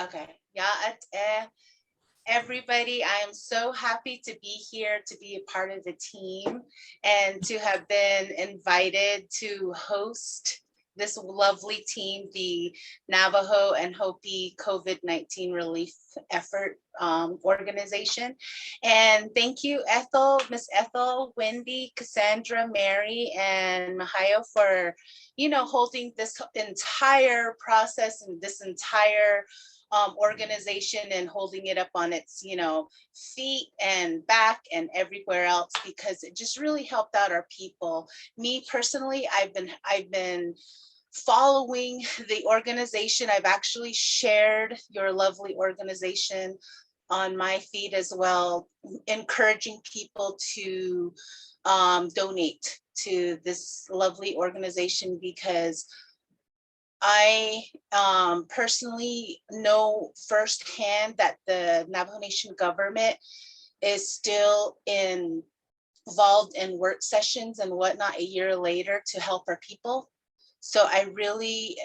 Okay. Yeah, everybody, I am so happy to be here, to be a part of the team, and to have been invited to host this lovely team, the Navajo and Hopi COVID-19 relief effort organization. And thank you, Ethel, Miss Ethel, Wendy, Cassandra, Mary, and Mahayo for, holding this entire process and this entire organization and holding it up on its, feet and back and everywhere else, because it just really helped out our people. Me personally, I've been following the organization. I've actually shared your lovely organization on my feed as well, encouraging people to donate to this lovely organization, because I personally know firsthand that the Navajo Nation government is still involved in work sessions and whatnot a year later to help our people. So I really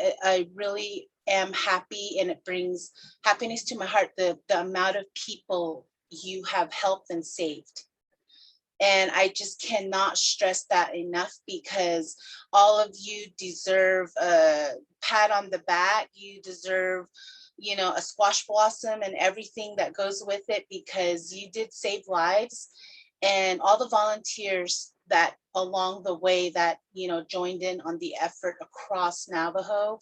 am happy, and it brings happiness to my heart, the amount of people you have helped and saved. And I just cannot stress that enough, because all of you deserve a pat on the back. You deserve, a squash blossom and everything that goes with it, because you did save lives. And all the volunteers that along the way that, joined in on the effort across Navajo,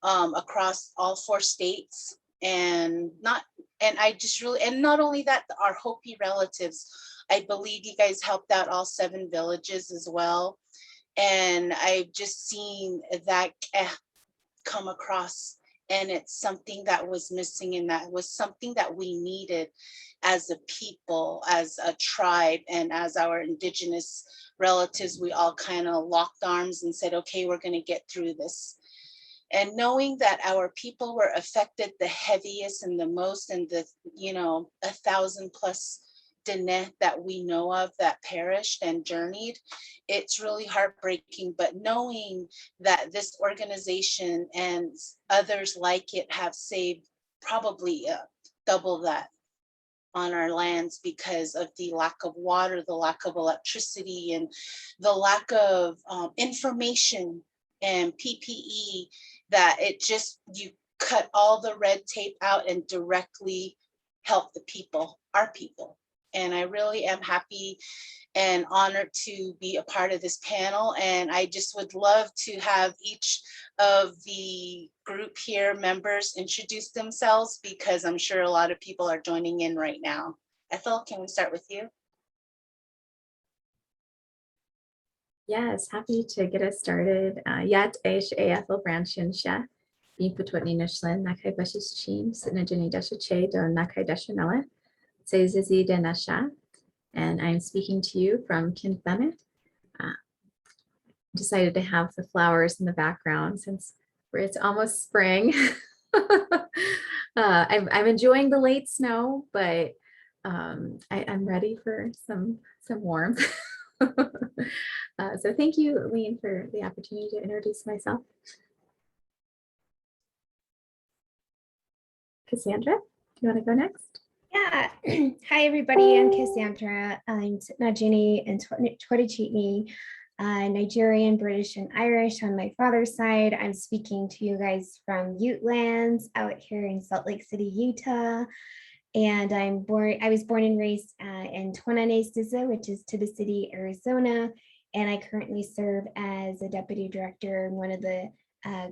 across all 4 states. And not only that, our Hopi relatives, I believe you guys helped out all 7 villages as well. And I've just seen that come across, and it's something that was missing, and that was something that we needed as a people, as a tribe, and as our indigenous relatives. We all kind of locked arms and said, okay, we're going to get through this. And knowing that our people were affected the heaviest and the most, and the 1,000 plus Diné that we know of that perished and journeyed, it's really heartbreaking. But knowing that this organization and others like it have saved probably double that on our lands, because of the lack of water, the lack of electricity, and the lack of information and PPE, that you cut all the red tape out and directly help the people, our people. And I really am happy and honored to be a part of this panel. And I just would love to have each of the group here members introduce themselves, because I'm sure a lot of people are joining in right now. Ethel, can we start with you? Yes, happy to get us started. Yat Aish Ethel Branchin Sha, Biputwatni Nishlin, Nakai Bashis Chim, Sinajini Dasha Che, do Nakai Dashanella, Seizizi de Nasha, and I'm speaking to you from Kinthana. Decided to have the flowers in the background since it's almost spring. I'm enjoying the late snow, but I'm ready for some warmth. So thank you, Lean, for the opportunity to introduce myself. Cassandra, do you want to go next? Yeah. Hi, everybody. I'm Cassandra. I'm Najini and Twadichitni, Nigerian, British, and Irish on my father's side. I'm speaking to you guys from Ute Lands out here in Salt Lake City, Utah. And I was born and raised in Tonanestiza, which is to the city, Arizona. And I currently serve as a deputy director and one of the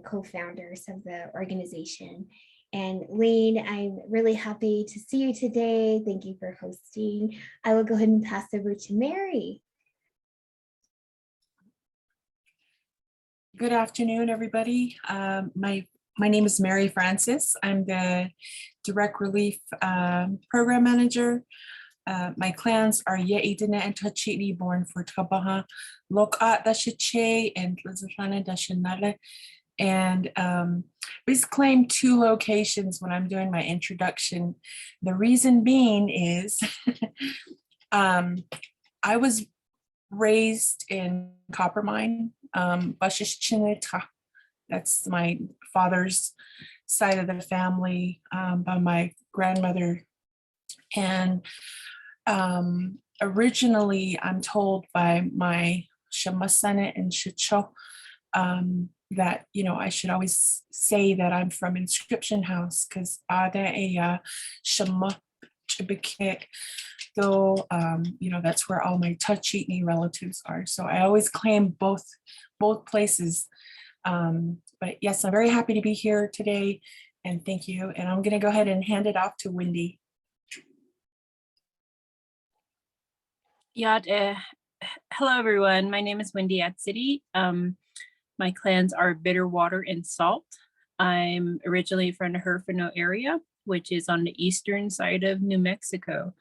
co-founders of the organization. And Lean, I'm really happy to see you today. Thank you for hosting. I will go ahead and pass over to Mary. Good afternoon, everybody. My name is Mary Francis. I'm the Direct Relief Program Manager. My clans are Ye'idina and Tachiti, born for Tabaha, Lokat Dashache, and Lizatlana Dashanale. And we claim 2 locations when I'm doing my introduction. The reason being is I was raised in copper mine, Bashish Chinita. That's my father's side of the family by my grandmother. And originally, I'm told by my Shamasane and Shicho that, you know, I should always say that I'm from Inscription House because Ada Shama Chibike, though, you know, that's where all my Tachitni relatives are. So I always claim both places. But yes, I'm very happy to be here today, and thank you. And I'm going to go ahead and hand it off to Wendy. Hello, everyone. My name is Wendy Atsidi. My clans are Bitterwater and Salt. I'm originally from the Herfino area, which is on the eastern side of New Mexico.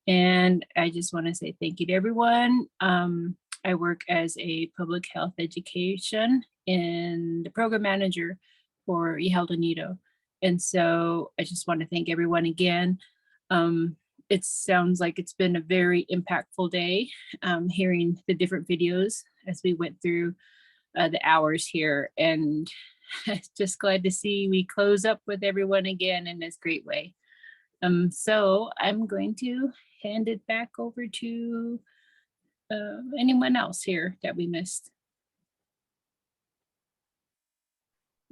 And I just want to say thank you to everyone. I work as a public health education and the program manager for Yhalda Nido. And so I just want to thank everyone again. It sounds like it's been a very impactful day, hearing the different videos as we went through the hours here, and just glad to see we close up with everyone again in this great way. So I'm going to hand it back over to anyone else here that we missed.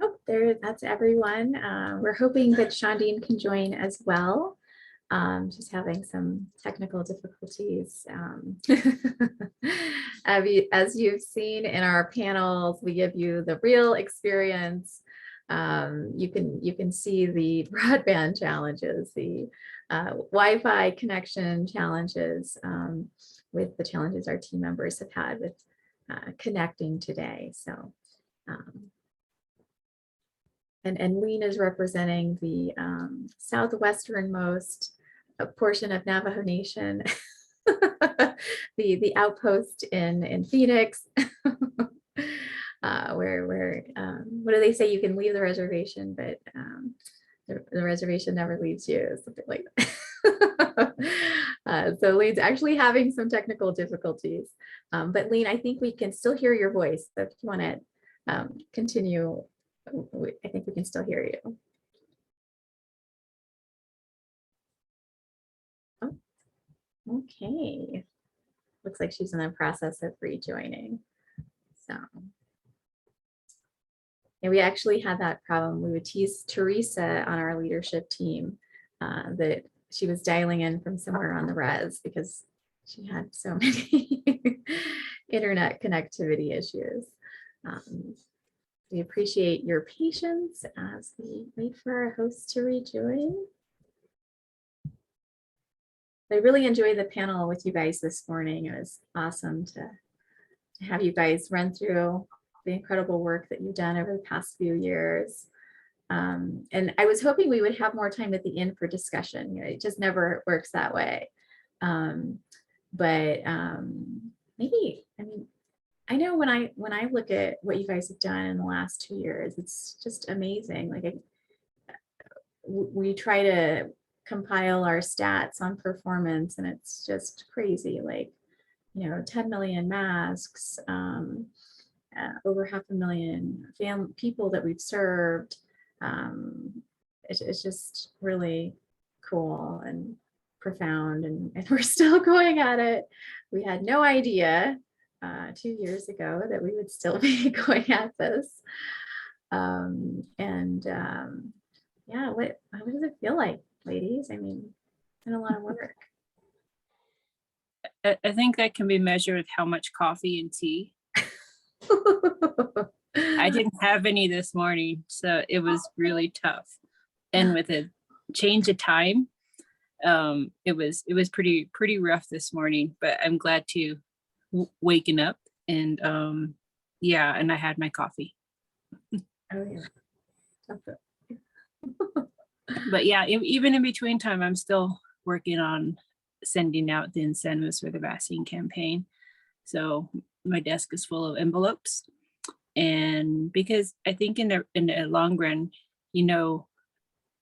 Oh, that's everyone. We're hoping that Shondine can join as well. She's having some technical difficulties. As you've seen in our panels, we give you the real experience. You can see the broadband challenges, the Wi-Fi connection challenges, with the challenges our team members have had with connecting today. So, and Lean is representing the southwesternmost portion of Navajo Nation, the outpost in Phoenix, where what do they say? You can leave the reservation, but the reservation never leaves you, something like that. So Lean's actually having some technical difficulties, but Lean, I think we can still hear your voice. So if you want to continue, I think we can still hear you. Oh, okay. Looks like she's in the process of rejoining. So, yeah, we actually had that problem. We would tease Teresa on our leadership team that she was dialing in from somewhere on the res because she had so many internet connectivity issues. We appreciate your patience as we wait for our host to rejoin. I really enjoyed the panel with you guys this morning. It was awesome to have you guys run through the incredible work that you've done over the past few years. And I was hoping we would have more time at the end for discussion. You know, it just never works that way. Maybe, I mean, I know when I look at what you guys have done in the last 2 years, it's just amazing. Like we try to compile our stats on performance, and it's just crazy. Like, you know, 10 million masks, over 500,000 people that we've served. It's just really cool and profound, and we're still going at it. We had no idea 2 years ago that we would still be going at this. Yeah, what does it feel like, ladies? I mean, it's been a lot of work. I think that can be measured with how much coffee and tea. I didn't have any this morning, so it was really tough. And with a change of time, it was pretty rough this morning, but I'm glad to waking up and yeah, and I had my coffee. Oh yeah. But yeah, even in between time, I'm still working on sending out the incentives for the vaccine campaign. So my desk is full of envelopes, and because I think in the long run, you know,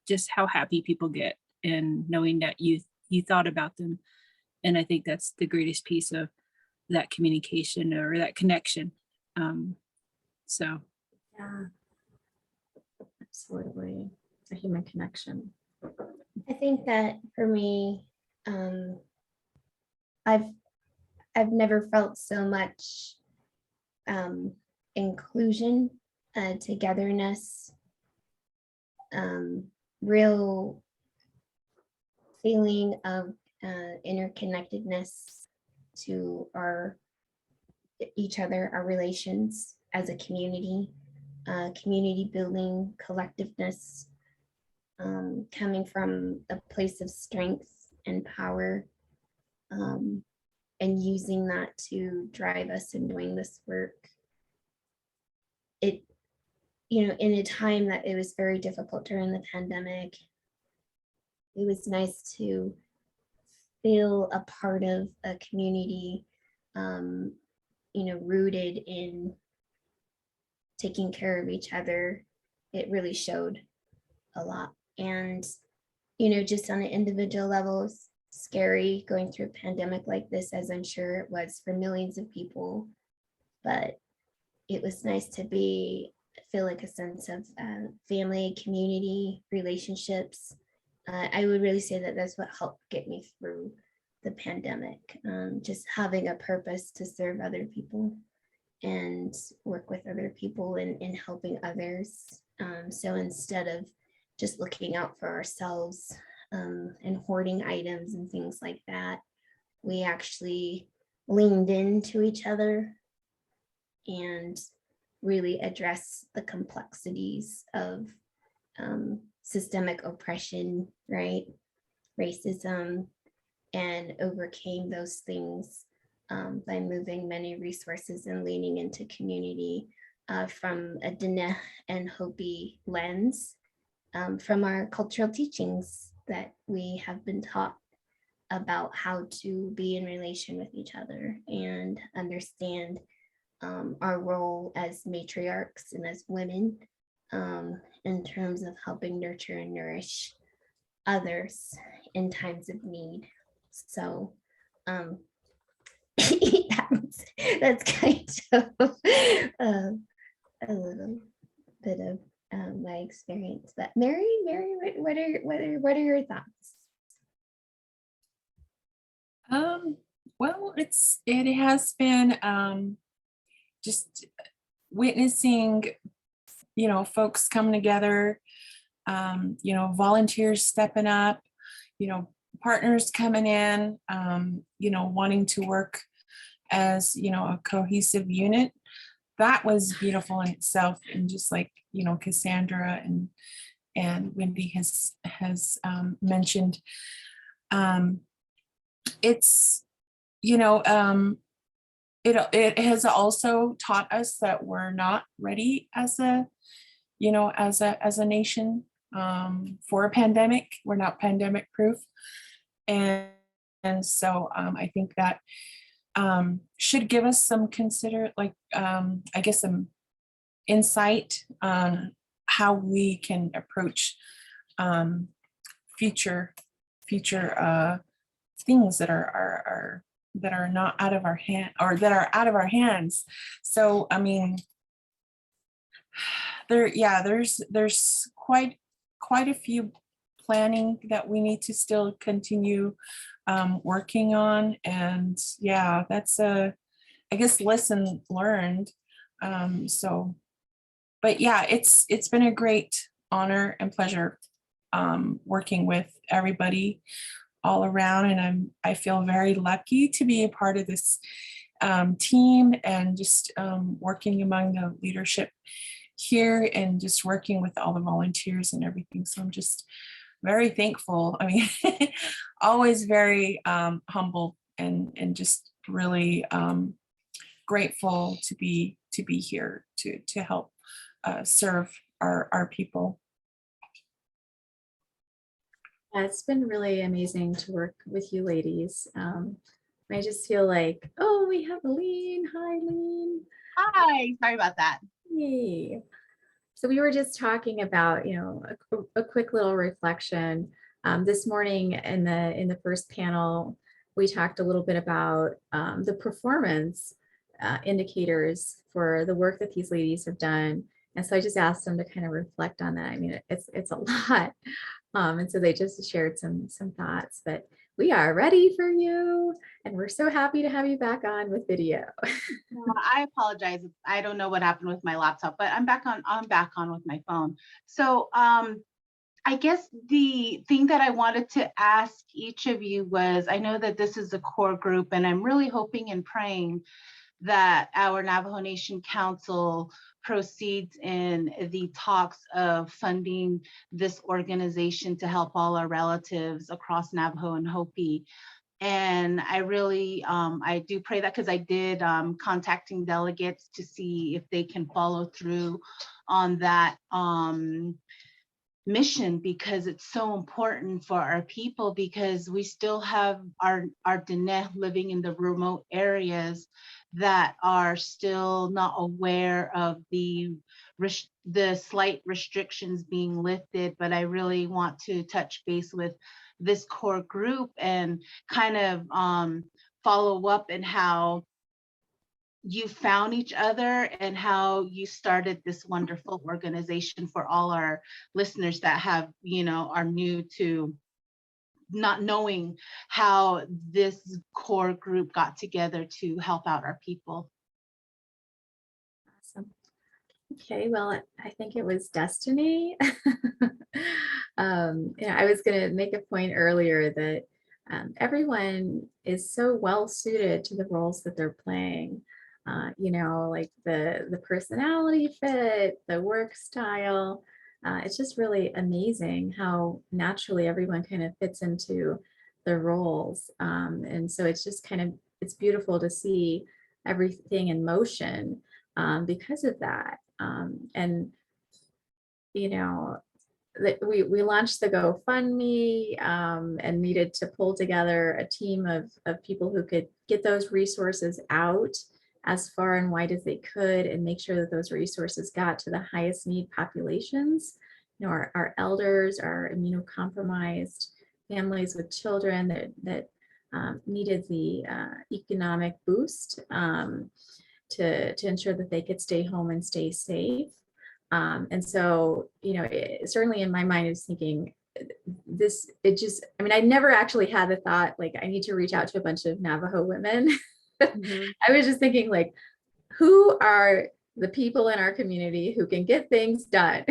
just how happy people get and knowing that you thought about them. And I think that's the greatest piece of that communication or that connection. So Yeah, Absolutely. A human connection. I think that for me, I've never felt so much inclusion, togetherness, real feeling of interconnectedness to each other, our relations as a community, community building, collectiveness, coming from a place of strength and power, and using that to drive us in doing this work. It, in a time that it was very difficult during the pandemic, it was nice to feel a part of a community, rooted in taking care of each other. It really showed a lot. And, just on an individual level, it's scary going through a pandemic like this, as I'm sure it was for millions of people. But it was nice to feel like a sense of family, community, relationships. I would really say that that's what helped get me through the pandemic, just having a purpose to serve other people and work with other people in helping others. So instead of just looking out for ourselves and hoarding items and things like that, we actually leaned into each other and really address the complexities of systemic oppression, right? Racism, and overcame those things by moving many resources and leaning into community from a Diné and Hopi lens, from our cultural teachings that we have been taught about how to be in relation with each other and understand our role as matriarchs and as women in terms of helping nurture and nourish others in times of need. So that's kind of a little bit of my experience. But Mary, what are your thoughts? Well, it has been just witnessing, folks coming together, volunteers stepping up, partners coming in, wanting to work as, a cohesive unit. That was beautiful in itself. And just like, Cassandra and Wendy has mentioned, it's, it has also taught us that we're not ready as a nation for a pandemic. We're not pandemic proof. And so I think that should give us some some insight on how we can approach future things that are not out of our hand, or that are out of our hands. So I mean, there's quite a few planning that we need to still continue working on. And yeah, that's I guess lesson learned. But yeah, it's been a great honor and pleasure working with everybody all around, and I feel very lucky to be a part of this team, and just working among the leadership here, and just working with all the volunteers and everything. So I'm just very thankful. I mean, always very humble and just really grateful to be here to help serve our people. It's been really amazing to work with you ladies. I just feel like, oh, we have Lean. Hi, Lean. Hi, sorry about that. Hey. So we were just talking about, a quick little reflection. This morning in the first panel, we talked a little bit about the performance indicators for the work that these ladies have done And so I just asked them to kind of reflect on that. I mean, it's a lot. And so they just shared some thoughts, but we are ready for you. And we're so happy to have you back on with video. I apologize. I don't know what happened with my laptop, but I'm back on with my phone. So I guess the thing that I wanted to ask each of you was, I know that this is a core group, and I'm really hoping and praying that our Navajo Nation Council proceeds in the talks of funding this organization to help all our relatives across Navajo and Hopi. And I really, I do pray that, because I did contacting delegates to see if they can follow through on that mission, because it's so important for our people, because we still have our Diné living in the remote areas that are still not aware of the slight restrictions being lifted. But I really want to touch base with this core group and kind of follow up and how you found each other and how you started this wonderful organization, for all our listeners that have, are new to not knowing how this core group got together to help out our people. Awesome. Okay, well, I think it was destiny. I was going to make a point earlier that everyone is so well suited to the roles that they're playing. Like the personality fit, the work style. It's just really amazing how naturally everyone kind of fits into the roles. And so it's just it's beautiful to see everything in motion because of that. We launched the GoFundMe and needed to pull together a team of people who could get those resources out as far and wide as they could, and make sure that those resources got to the highest need populations. Our elders, our immunocompromised families with children that needed the economic boost to ensure that they could stay home and stay safe. And so, certainly in my mind, I was thinking I never actually had the thought, like, I need to reach out to a bunch of Navajo women. Mm-hmm. I was just thinking, like, who are the people in our community who can get things done?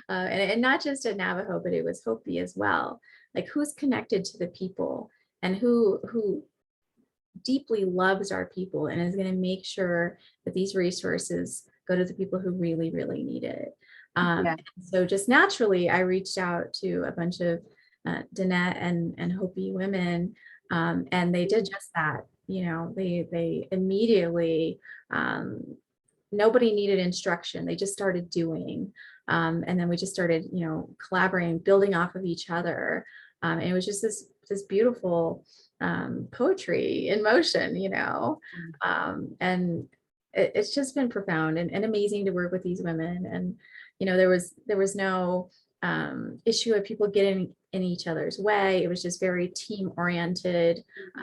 And not just at Navajo, but it was Hopi as well. Like, who's connected to the people and who deeply loves our people and is going to make sure that these resources go to the people who really, really need it. So just naturally, I reached out to a bunch of Diné and Hopi women, and they did just that. They immediately, nobody needed instruction. They just started doing. And then we just started, collaborating, building off of each other. And it was just this beautiful poetry in motion, and it's just been profound and amazing to work with these women. And there was no issue of people getting in each other's way. It was just very team oriented.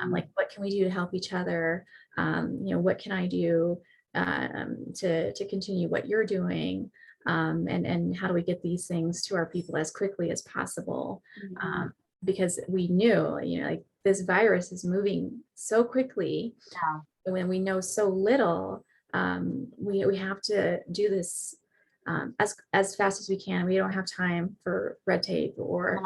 Like, what can we do to help each other? What can I do to continue what you're doing? And how do we get these things to our people as quickly as possible? Because we knew, like, this virus is moving so quickly. Yeah. When we know so little, we have to do this as fast as we can. We don't have time for red tape or,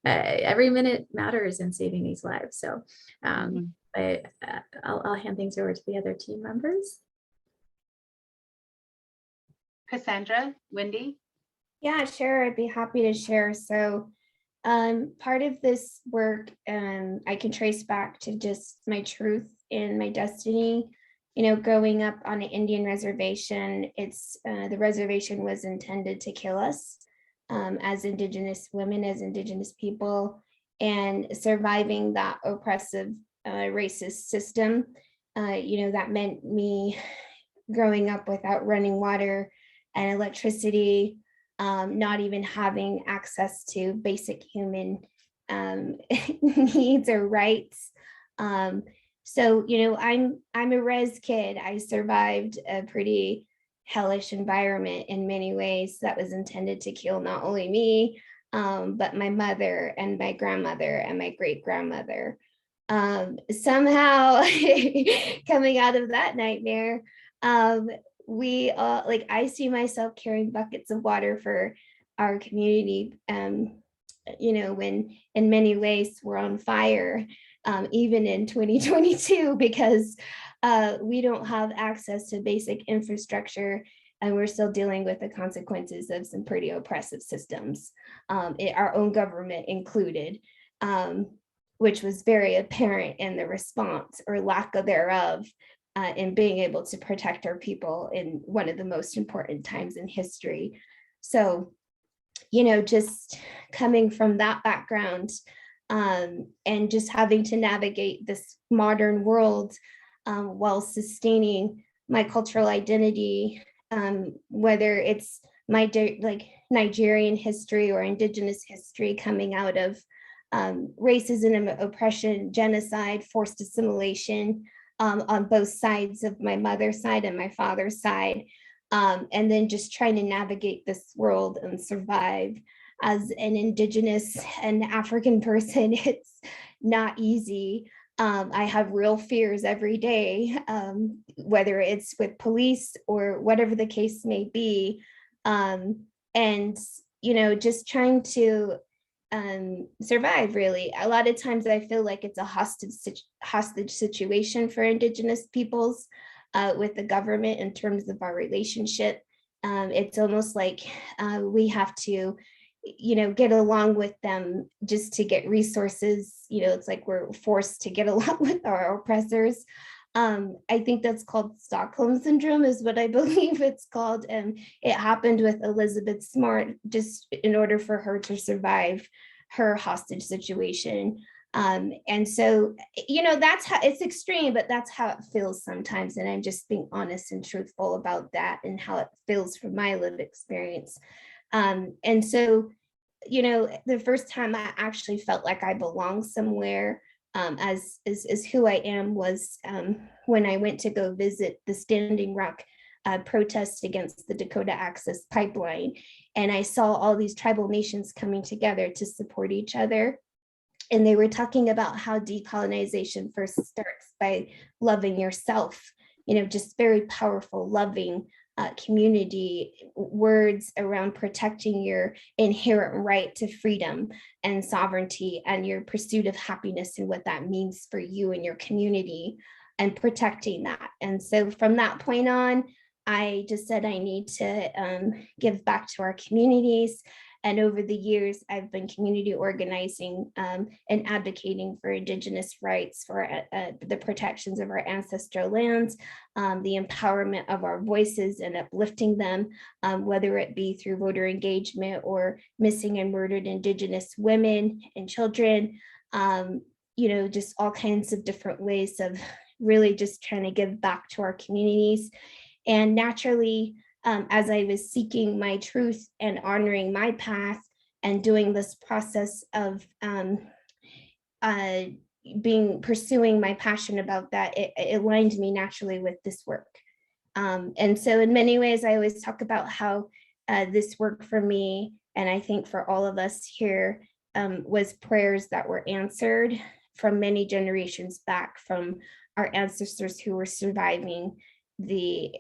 every minute matters in saving these lives. So I'll hand things over to the other team members. Cassandra, Wendy? Yeah, sure. I'd be happy to share. So part of this work, I can trace back to just my truth and my destiny. Growing up on an Indian reservation, the reservation was intended to kill us as Indigenous women, as Indigenous people, and surviving that oppressive racist system. That meant me growing up without running water and electricity, not even having access to basic human needs or rights. So, I'm a res kid. I survived a pretty hellish environment in many ways that was intended to kill not only me, but my mother and my grandmother and my great grandmother. Somehow coming out of that nightmare, we like I see myself carrying buckets of water for our community, when in many ways we're on fire, even in 2022, because we don't have access to basic infrastructure, and we're still dealing with the consequences of some pretty oppressive systems, our own government included, which was very apparent in the response or lack of thereof, in being able to protect our people in one of the most important times in history. So, just coming from that background, and just having to navigate this modern world, while sustaining my cultural identity, whether it's my Nigerian history or indigenous history coming out of racism, oppression, genocide, forced assimilation, on both sides of my mother's side and my father's side. And then just trying to navigate this world and survive as an indigenous and African person. It's not easy. I have real fears every day, whether it's with police or whatever the case may be. And, just trying to survive, really. A lot of times I feel like it's a hostage situation for indigenous peoples, with the government in terms of our relationship. It's almost like we have to, get along with them just to get resources. It's like we're forced to get along with our oppressors. I think that's called Stockholm syndrome, is what I believe it's called. And it happened with Elizabeth Smart, just in order for her to survive her hostage situation. And so, that's how it's extreme, but that's how it feels sometimes. And I'm just being honest and truthful about that and how it feels from my lived experience. And so, the first time I actually felt like I belonged somewhere, as who I am, was when I went to go visit the Standing Rock protest against the Dakota Access Pipeline. And I saw all these tribal nations coming together to support each other. And they were talking about how decolonization first starts by loving yourself, just very powerful, loving community words around protecting your inherent right to freedom and sovereignty and your pursuit of happiness and what that means for you and your community, and protecting that. And so from that point on, I just said I need to give back to our communities. And over the years, I've been community organizing, and advocating for Indigenous rights, for the protections of our ancestral lands, the empowerment of our voices and uplifting them, whether it be through voter engagement or missing and murdered Indigenous women and children, just all kinds of different ways of really just trying to give back to our communities. And naturally, as I was seeking my truth and honoring my path and doing this process of pursuing my passion about that, it aligned me naturally with this work. And so in many ways, I always talk about how this work for me, and I think for all of us here, was prayers that were answered from many generations back, from our ancestors who were surviving the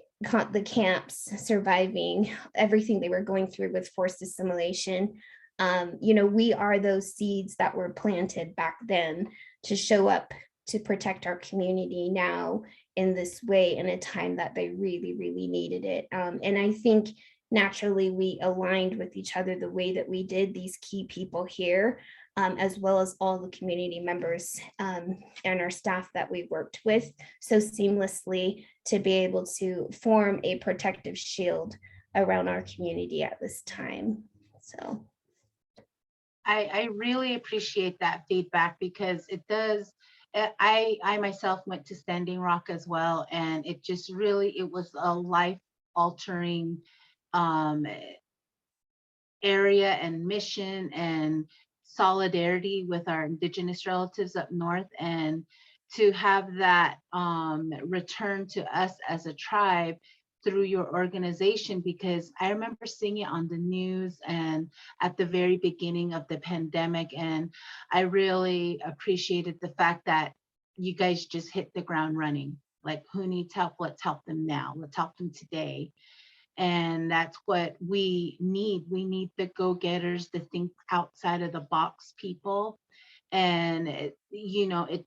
camps, surviving everything they were going through with forced assimilation. We are those seeds that were planted back then to show up to protect our community now in this way, in a time that they really, really needed it. And I think naturally we aligned with each other the way that we did, these key people here, as well as all the community members and our staff that we worked with so seamlessly, to be able to form a protective shield around our community at this time. So I really appreciate that feedback, because it does. I myself went to Standing Rock as well, and it just really, it was a life altering area and mission and solidarity with our Indigenous relatives up north. And to have that return to us as a tribe through your organization, because I remember seeing it on the news and at the very beginning of the pandemic. And I really appreciated the fact that you guys just hit the ground running. Like, who needs help? Let's help them now. Let's help them today. And that's what we need. We need the go-getters, the think outside of the box people. And it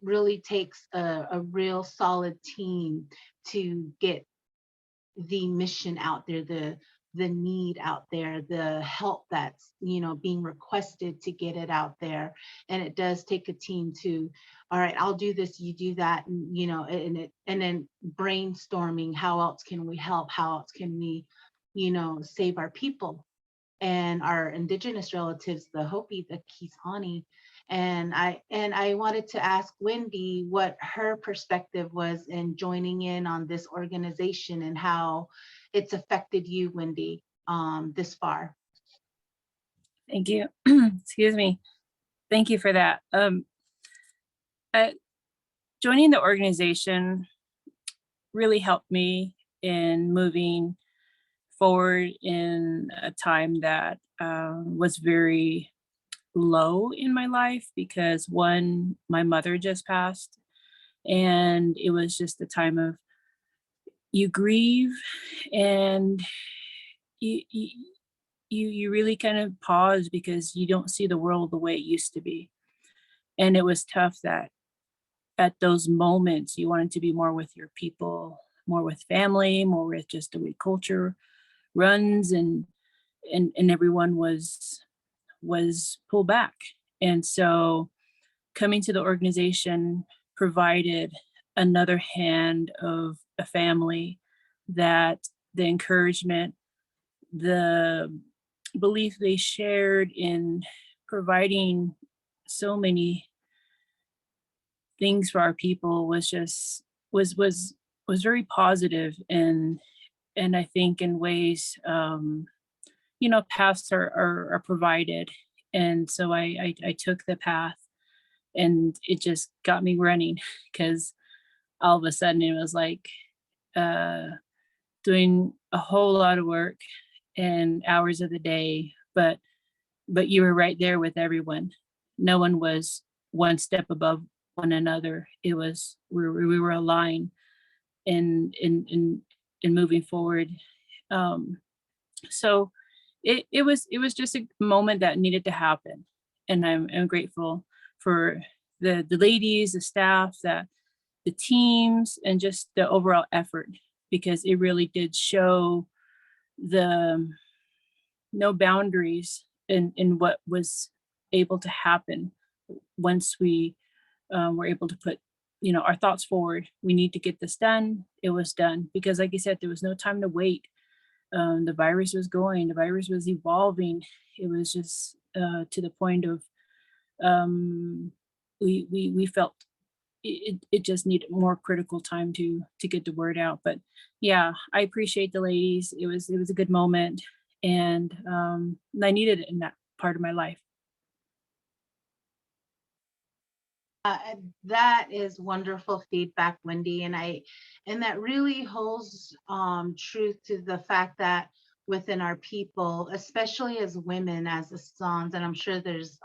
really takes a real solid team to get the mission out there, the need out there, the help that's being requested to get it out there. And it does take a team to, all right, I'll do this, you do that, and then brainstorming, how else can we help, how else can we save our people and our indigenous relatives, the Hopi, the Kisani. And I wanted to ask Wendy what her perspective was in joining in on this organization and how it's affected you, Wendy, this far. Thank you. Excuse me. Thank you for that. Joining the organization really helped me in moving forward in a time that was very low in my life, because one, my mother just passed, and it was just a time of, you grieve and you really kind of pause because you don't see the world the way it used to be. And it was tough that at those moments you wanted to be more with your people, more with family, more with just the way culture runs, and everyone was pulled back. And so coming to the organization provided another hand of a family, that the encouragement, the belief they shared in providing so many things for our people was just was very positive. And I think in ways paths are provided. And so I took the path, and it just got me running, because all of a sudden it was like doing a whole lot of work and hours of the day, but you were right there with everyone. No one was one step above one another. It was we were aligned in moving forward. So it was just a moment that needed to happen, and I'm grateful for the ladies, the staff, the teams, and just the overall effort, because it really did show the no boundaries in what was able to happen once we were able to put our thoughts forward. We need to get this done. It was done, because like you said, there was no time to wait. The virus was evolving. It was just to the point of we felt it just needed more critical time to get the word out. But yeah, I appreciate the ladies. It was a good moment, and I needed it in that part of my life. That is wonderful feedback, Wendy, and that really holds truth to the fact that within our people, especially as women, as the sons, and I'm sure there's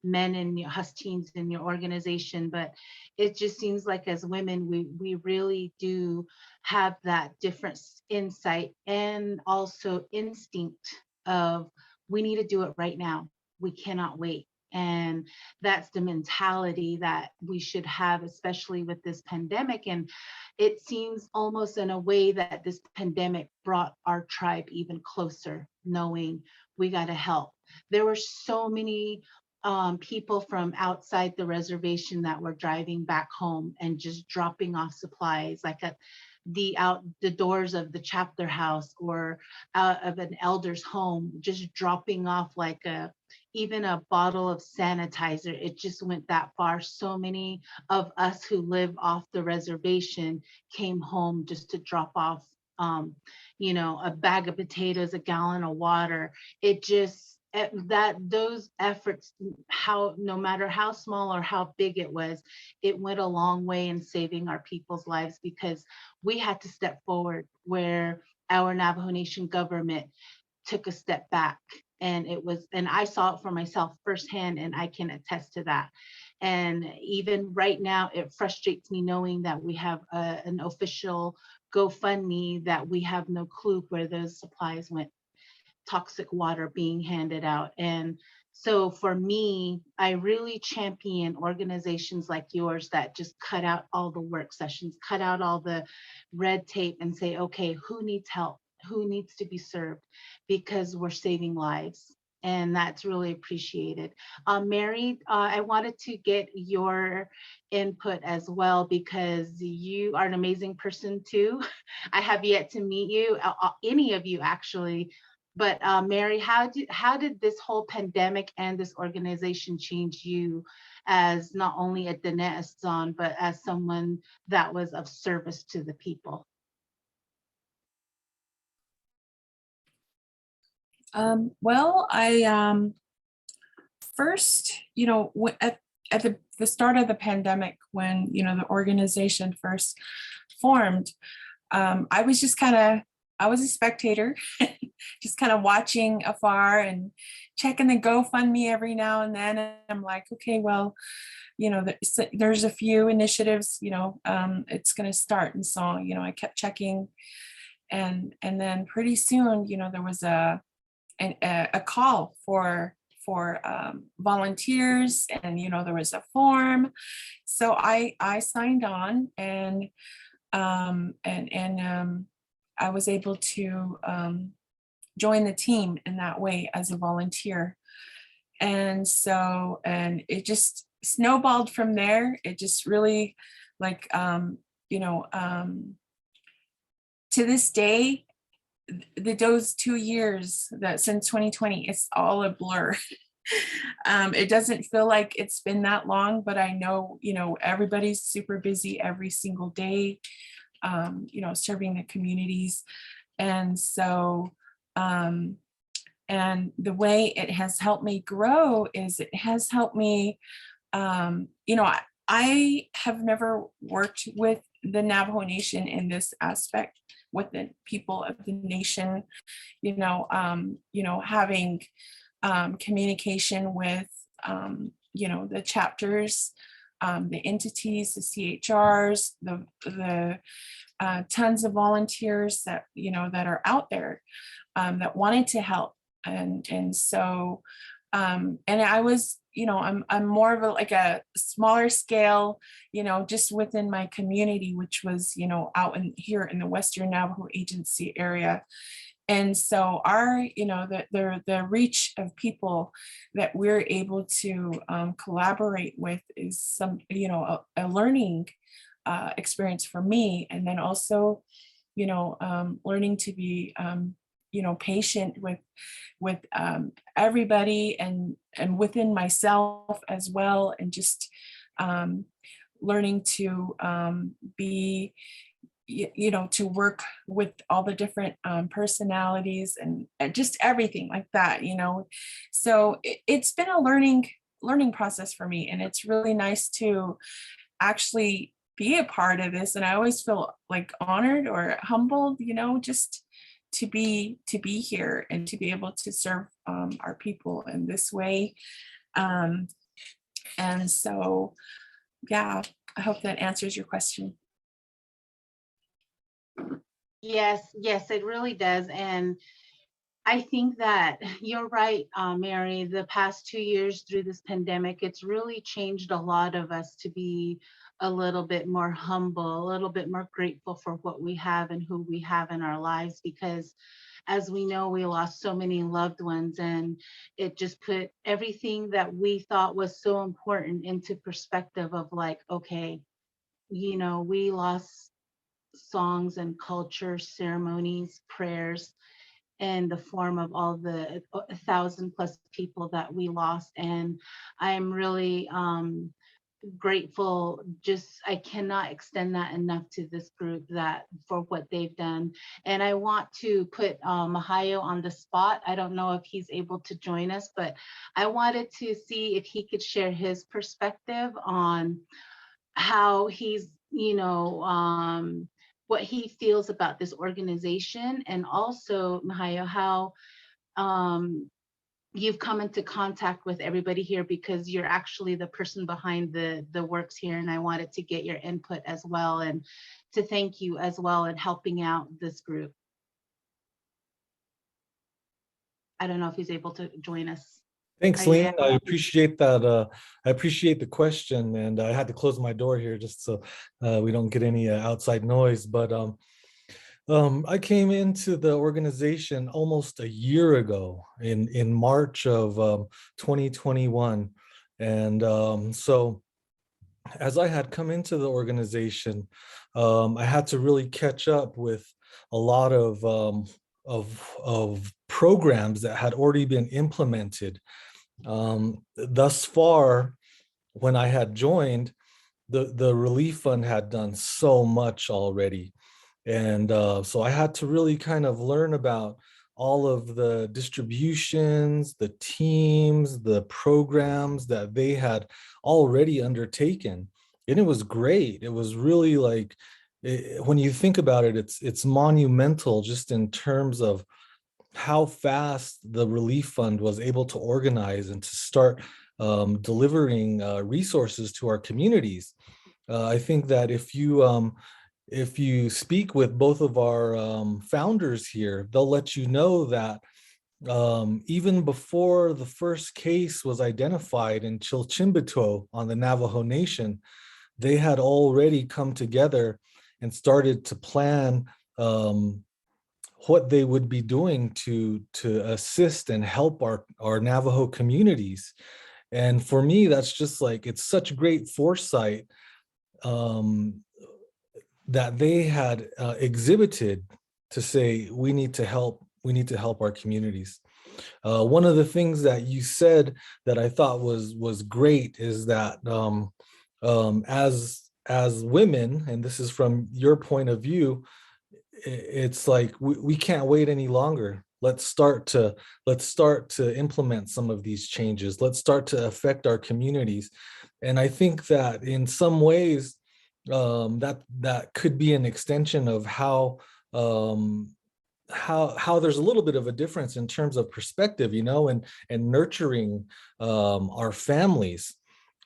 men in your teams in your organization, but it just seems like as women, we really do have that different insight and also instinct of, we need to do it right now. We cannot wait. And that's the mentality that we should have, especially with this pandemic. And it seems almost in a way that this pandemic brought our tribe even closer, knowing we got to help. There were so many people from outside the reservation that were driving back home and just dropping off supplies, like at the doors of the chapter house or out of an elder's home, just dropping off like even a bottle of sanitizer. It just went that far. So many of us who live off the reservation came home just to drop off a bag of potatoes, a gallon of water. It just, that those efforts, how no matter how small or how big it was, it went a long way in saving our people's lives, because we had to step forward where our Navajo Nation government took a step back. And I saw it for myself firsthand, and I can attest to that. And even right now, it frustrates me knowing that we have an official GoFundMe that we have no clue where those supplies went, toxic water being handed out. And so for me, I really champion organizations like yours that just cut out all the work sessions, cut out all the red tape, and say, okay, who needs help? Who needs to be served? Because we're saving lives. And that's really appreciated. Mary, I wanted to get your input as well, because you are an amazing person too. I have yet to meet you, any of you actually. But Mary, how did this whole pandemic and this organization change you as not only a Diné Assan, but as someone that was of service to the people? Well, I first, at the start of the pandemic, when the organization first formed, I was just I was a spectator, just kind of watching afar and checking the GoFundMe every now and then. And I'm like, okay, well, there's a few initiatives, it's going to start. And so, I kept checking, and then pretty soon, there was a call for volunteers, and there was a form. So I signed on, and I was able to join the team in that way as a volunteer. And so, and it just snowballed from there. It just really, like, to this day, those 2 years that since 2020, it's all a blur. It doesn't feel like it's been that long, but I know, everybody's super busy every single day, serving the communities. And so, and the way it has helped me grow is it has helped me, I have never worked with the Navajo Nation in this aspect, with the people of the nation, having communication with, the chapters, the entities, the CHRs, the tons of volunteers that, that are out there, that wanted to help. And so, and I was, I'm more of a smaller scale, just within my community, which was, out here in the Western Navajo Agency area. And so our, the reach of people that we're able to collaborate with is some, a learning experience for me. And then also, learning to be, patient with everybody, and within myself as well, and just learning to be, to work with all the different personalities, and just everything like that, So it's been a learning process for me, and it's really nice to actually be a part of this. And I always feel like honored or humbled, just to be here and to be able to serve our people in this way. And so, yeah, I hope that answers your question. Yes, it really does. And I think that you're right, Mary. The past 2 years through this pandemic, it's really changed a lot of us to be a little bit more humble, a little bit more grateful for what we have and who we have in our lives, because as we know, we lost so many loved ones, and it just put everything that we thought was so important into perspective of like, okay, we lost songs and culture, ceremonies, prayers, in the form of all the 1,000+ people that we lost. And I'm really grateful. Just, I cannot extend that enough to this group, that for what they've done. And I want to put Mahayo on the spot. I don't know if he's able to join us, but I wanted to see if he could share his perspective on how he's, what he feels about this organization, and also, Mahayo, how you've come into contact with everybody here, because you're actually the person behind the works here, and I wanted to get your input as well, and to thank you as well in helping out this group. I don't know if he's able to join us. Thanks, Are you Lean. there? I appreciate that. I appreciate the question, and I had to close my door here just so we don't get any outside noise. But I came into the organization almost a year ago in March of 2021, and so as I had come into the organization, I had to really catch up with a lot of programs that had already been implemented. Thus far, when I had joined, the relief fund had done so much already. And so I had to really kind of learn about all of the distributions, the teams, the programs that they had already undertaken. And it was great. It was really like, when you think about it, it's monumental just in terms of how fast the relief fund was able to organize and to start delivering resources to our communities. I think that if you speak with both of our founders here, they'll let you know that even before the first case was identified in Chilchimbito on the Navajo Nation, they had already come together and started to plan what they would be doing to assist and help our Navajo communities. And for me, that's just like, it's such great foresight that they had exhibited to say, we need to help our communities. One of the things that you said that I thought was great is that as women, and this is from your point of view, it's like we can't wait any longer. Let's start to implement some of these changes. Let's start to affect our communities. And I think that in some ways, that could be an extension of how there's a little bit of a difference in terms of perspective, and nurturing our families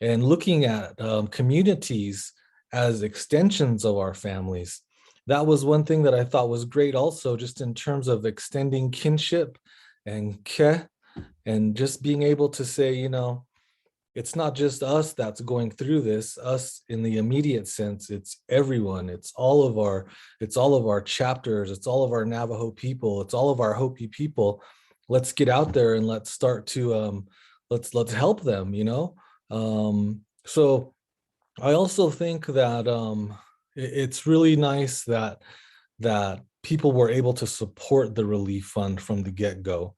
and looking at communities as extensions of our families. That was one thing that I thought was great also, just in terms of extending kinship and ke, and just being able to say, it's not just us that's going through this, us in the immediate sense, it's everyone, it's all of our chapters, it's all of our Navajo people, it's all of our Hopi people. Let's get out there and let's start to, let's help them, So I also think that it's really nice that people were able to support the relief fund from the get-go.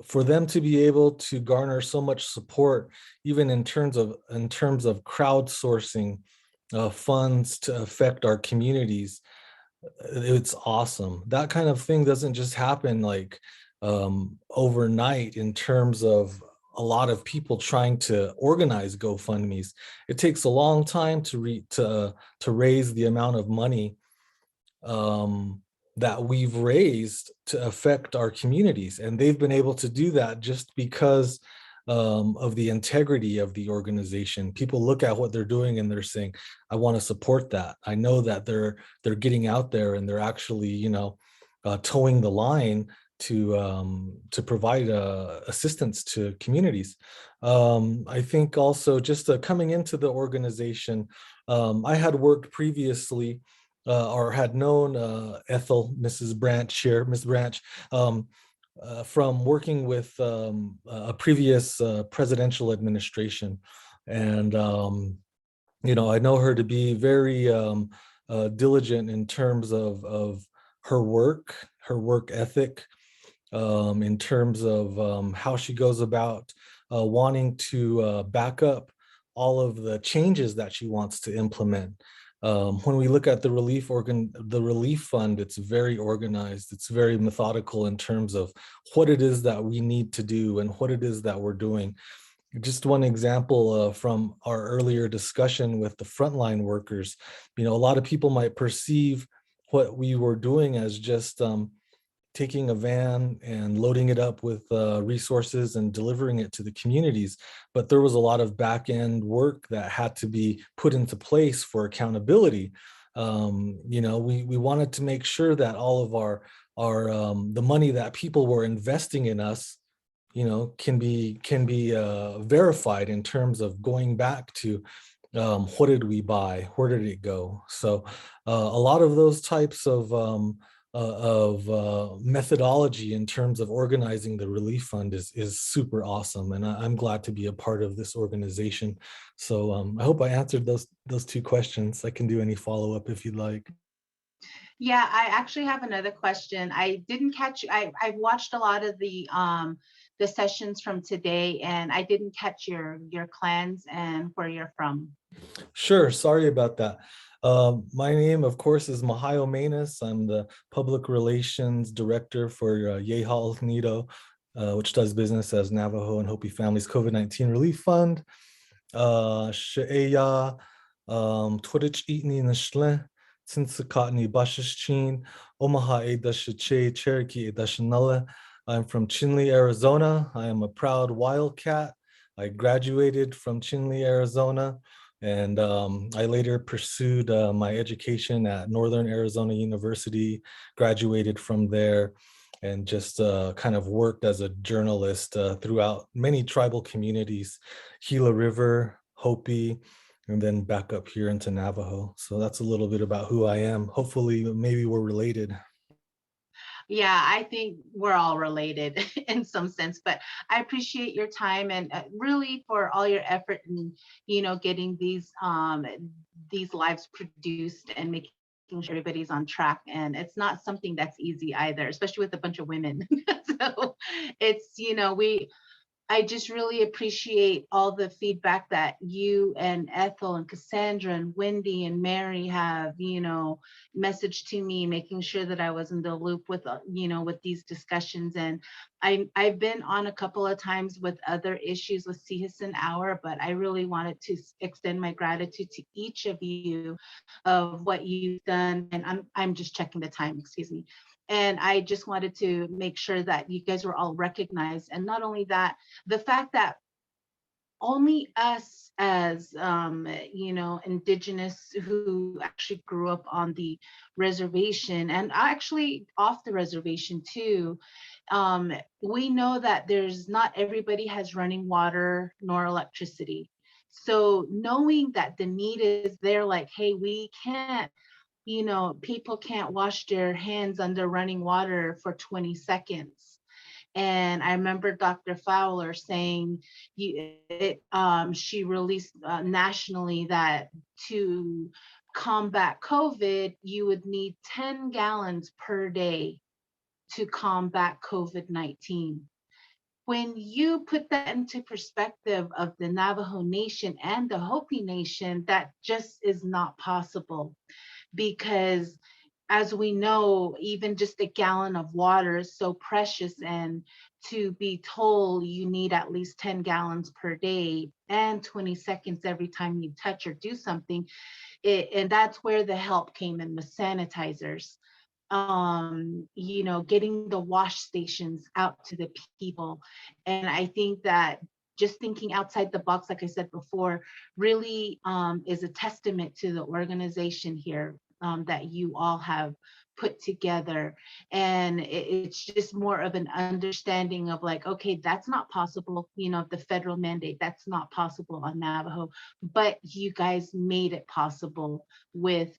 For them to be able to garner so much support, even in terms of crowdsourcing funds to affect our communities, it's awesome. That kind of thing doesn't just happen like overnight in terms of a lot of people trying to organize GoFundMe's. It takes a long time to raise the amount of money that we've raised to affect our communities. And they've been able to do that just because of the integrity of the organization. People look at what they're doing and they're saying, I want to support that. I know that they're getting out there and they're actually, towing the line to provide assistance to communities. I think also just coming into the organization, I had worked previously or had known Ethel, Mrs. Branch here, Ms. Branch, from working with a previous presidential administration. And, I know her to be very diligent in terms of her work ethic, in terms of how she goes about wanting to back up all of the changes that she wants to implement. When we look at the relief fund, it's very organized. It's very methodical in terms of what it is that we need to do and what it is that we're doing. Just one example from our earlier discussion with the frontline workers, a lot of people might perceive what we were doing as just taking a van and loading it up with resources and delivering it to the communities. But there was a lot of back end work that had to be put into place for accountability. We wanted to make sure that all of our the money that people were investing in us, can be verified in terms of going back to what did we buy, where did it go. So a lot of those types of methodology in terms of organizing the relief fund is super awesome, and I'm glad to be a part of this organization. So I hope I answered those two questions. I can do any follow-up if you'd like. Yeah, I actually have another question. I didn't catch, I've watched a lot of the sessions from today, and I didn't catch your clans and where you're from. Sure, sorry about that. My name, of course, is Mahayo Manus. I'm the Public Relations Director for Yehal Nido, which does business as Navajo and Hopi Families COVID-19 Relief Fund. She'eya, Twitch Eatni Nishle, Sinsakatni Bashishchin, Omaha Edashache, Cherokee Edashanala. I'm from Chinle, Arizona. I am a proud Wildcat. I graduated from Chinle, Arizona, and I later pursued my education at Northern Arizona University, graduated from there, and just kind of worked as a journalist throughout many tribal communities, Gila River, Hopi, and then back up here into Navajo. So that's a little bit about who I am. Hopefully, maybe we're related. Yeah, I think we're all related in some sense, but I appreciate your time and really for all your effort in, getting these lives produced and making sure everybody's on track. And it's not something that's easy either, especially with a bunch of women. So it's, I just really appreciate all the feedback that you and Ethel and Cassandra and Wendy and Mary have, messaged to me, making sure that I was in the loop with, with these discussions. And I've been on a couple of times with other issues with Sihasin Hour, but I really wanted to extend my gratitude to each of you of what you've done. And I'm just checking the time, excuse me. And I just wanted to make sure that you guys were all recognized. And not only that, the fact that only us as, indigenous who actually grew up on the reservation and actually off the reservation too, we know that there's not everybody has running water nor electricity. So knowing that the need is there, like, hey, we can't, people can't wash their hands under running water for 20 seconds. And I remember Dr. Fowler saying she released nationally that to combat COVID, you would need 10 gallons per day to combat COVID-19. When you put that into perspective of the Navajo Nation and the Hopi Nation, that just is not possible. Because as we know, even just a gallon of water is so precious, and to be told you need at least 10 gallons per day and 20 seconds every time you touch or do something, and that's where the help came in with sanitizers. Getting the wash stations out to the people. And I think that just thinking outside the box, like I said before, really is a testament to the organization here that you all have put together. And it's just more of an understanding of like, okay, that's not possible, the federal mandate, that's not possible on Navajo, but you guys made it possible with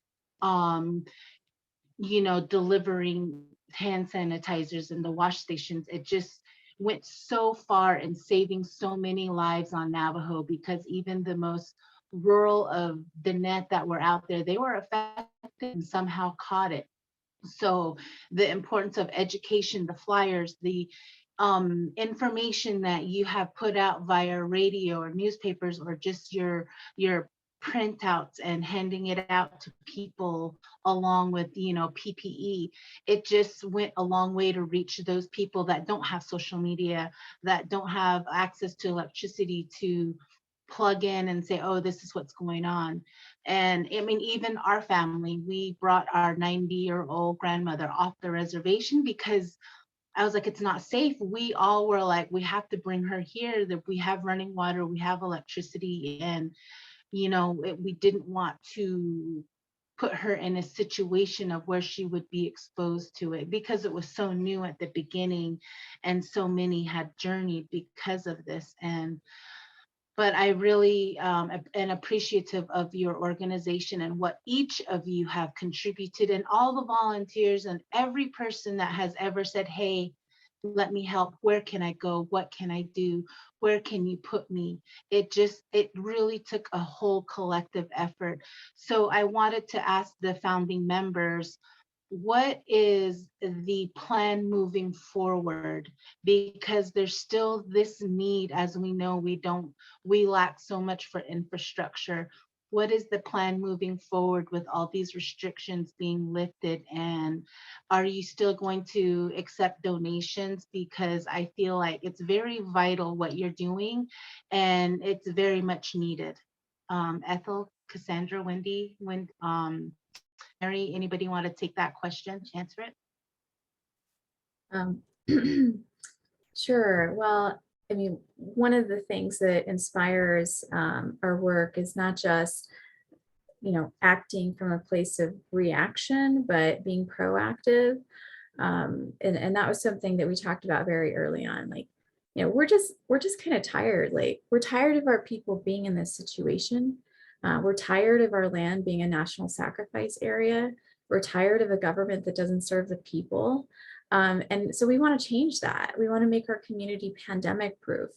delivering hand sanitizers and the wash stations. It just went so far in saving so many lives on Navajo, because even the most rural of the net that were out there, they were affected and somehow caught it. So the importance of education, the flyers, the information that you have put out via radio or newspapers or just your printouts and handing it out to people along with, you know, PPE. It just went a long way to reach those people that don't have social media, that don't have access to electricity to plug in and say, oh, this is what's going on. And I mean, even our family, we brought our 90-year-old grandmother off the reservation because I was like, it's not safe. We all were like, we have to bring her here, that we have running water, we have electricity, and you know, we didn't want to put her in a situation of where she would be exposed to it because it was so new at the beginning and so many had journeyed because of this. And but I really am appreciative of your organization and what each of you have contributed, and all the volunteers and every person that has ever said, hey, let me help. Where can I go? What can I do? Where can you put me? It really took a whole collective effort. So I wanted to ask the founding members, what is the plan moving forward? Because there's still this need, as we know, we lack so much for infrastructure. What is the plan moving forward with all these restrictions being lifted? And are you still going to accept donations? Because I feel like it's very vital what you're doing and it's very much needed. Ethel, Cassandra, Wendy, Mary, anybody want to take that question, answer it? Um, sure. Well, I mean, one of the things that inspires our work is not just, you know, acting from a place of reaction, but being proactive. And that was something that we talked about very early on. Like, you know, we're just kind of tired. Like, we're tired of our people being in this situation. We're tired of our land being a national sacrifice area. We're tired of a government that doesn't serve the people. And so we want to change that. We want to make our community pandemic proof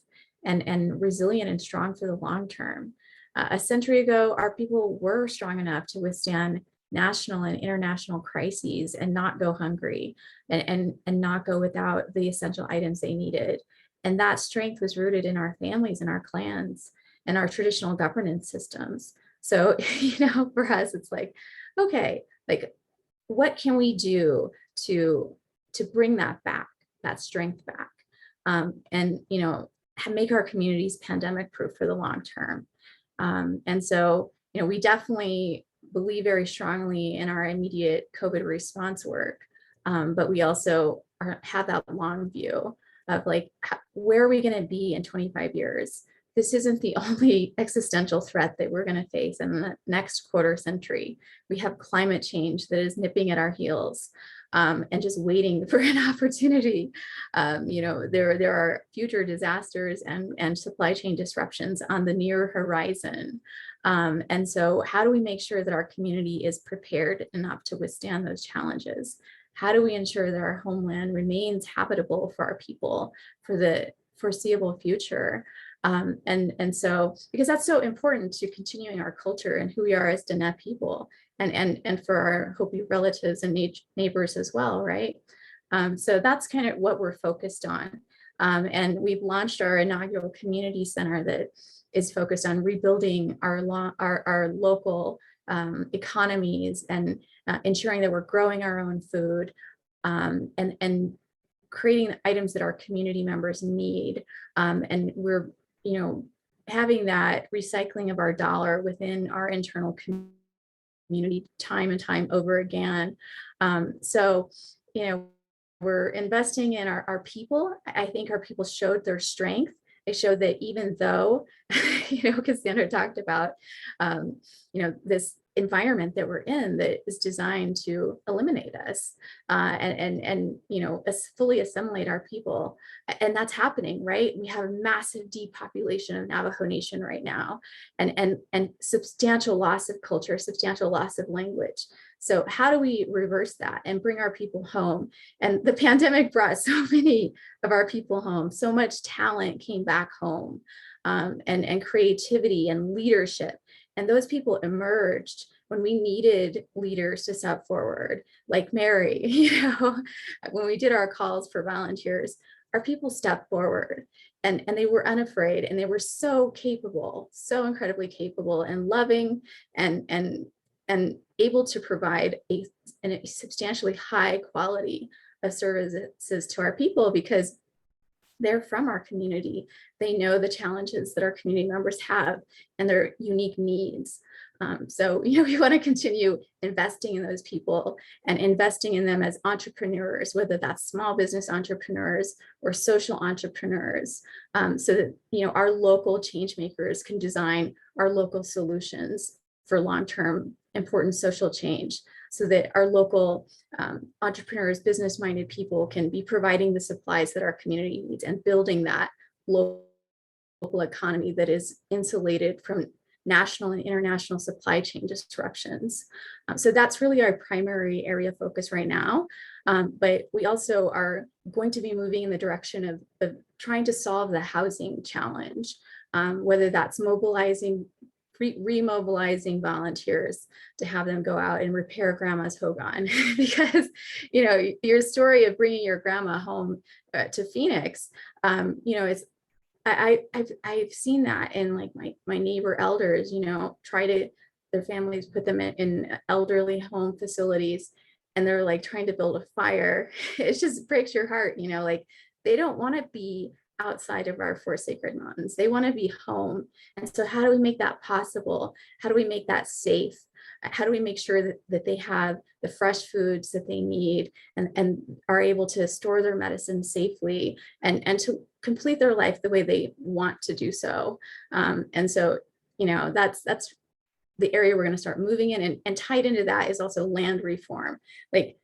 and resilient and strong for the long term. A century ago, our people were strong enough to withstand national and international crises and not go hungry and not go without the essential items they needed. And that strength was rooted in our families and our clans and our traditional governance systems. So, you know, for us, it's like, okay, like, what can we do to bring that back, that strength back, and, you know, make our communities pandemic proof for the long term. And so, you know, we definitely believe very strongly in our immediate COVID response work, but we also have that long view of like, where are we going to be in 25 years? This isn't the only existential threat that we're going to face in the next quarter century. We have climate change that is nipping at our heels. And just waiting for an opportunity. You know, there are future disasters and supply chain disruptions on the near horizon. And so how do we make sure that our community is prepared enough to withstand those challenges? How do we ensure that our homeland remains habitable for our people for the foreseeable future? And so, because that's so important to continuing our culture and who we are as Diné people, and for our Hopi relatives and neighbors as well, right? So that's kind of what we're focused on. And we've launched our inaugural community center that is focused on rebuilding our local economies and ensuring that we're growing our own food, and creating items that our community members need. And we're, you know, having that recycling of our dollar within our internal community time and time over again. So, you know, we're investing in our people. I think our people showed their strength. They showed that even though, you know, Cassandra talked about, you know, this environment that we're in that is designed to eliminate us and you know, fully assimilate our people. And that's happening, right? We have a massive depopulation of Navajo Nation right now, and substantial loss of culture, substantial loss of language. So how do we reverse that and bring our people home? And the pandemic brought so many of our people home. So much talent came back home, and creativity and leadership. And those people emerged when we needed leaders to step forward, like Mary. You know, when we did our calls for volunteers, our people stepped forward and they were unafraid, and they were so capable, so incredibly capable and loving and able to provide a substantially high quality of services to our people, because they're from our community. They know the challenges that our community members have and their unique needs. So, we want to continue investing in those people and investing in them as entrepreneurs, whether that's small business entrepreneurs or social entrepreneurs, so that, our local change makers can design our local solutions for long-term important social change, so that our local entrepreneurs, business-minded people can be providing the supplies that our community needs and building that local economy that is insulated from national and international supply chain disruptions. So that's really our primary area of focus right now. But we also are going to be moving in the direction of trying to solve the housing challenge, whether that's remobilizing volunteers to have them go out and repair grandma's hogan, because your story of bringing your grandma home to Phoenix, it's I've seen that in like my neighbor elders, try to, their families put them in elderly home facilities, and they're like trying to build a fire. It just breaks your heart, like they don't want to be outside of our four sacred mountains. They want to be home. And so how do we make that possible? How do we make that safe? How do we make sure that they have the fresh foods that they need and are able to store their medicine safely and to complete their life the way they want to do so? And so, that's the area we're going to start moving in, and tied into that is also land reform. Like,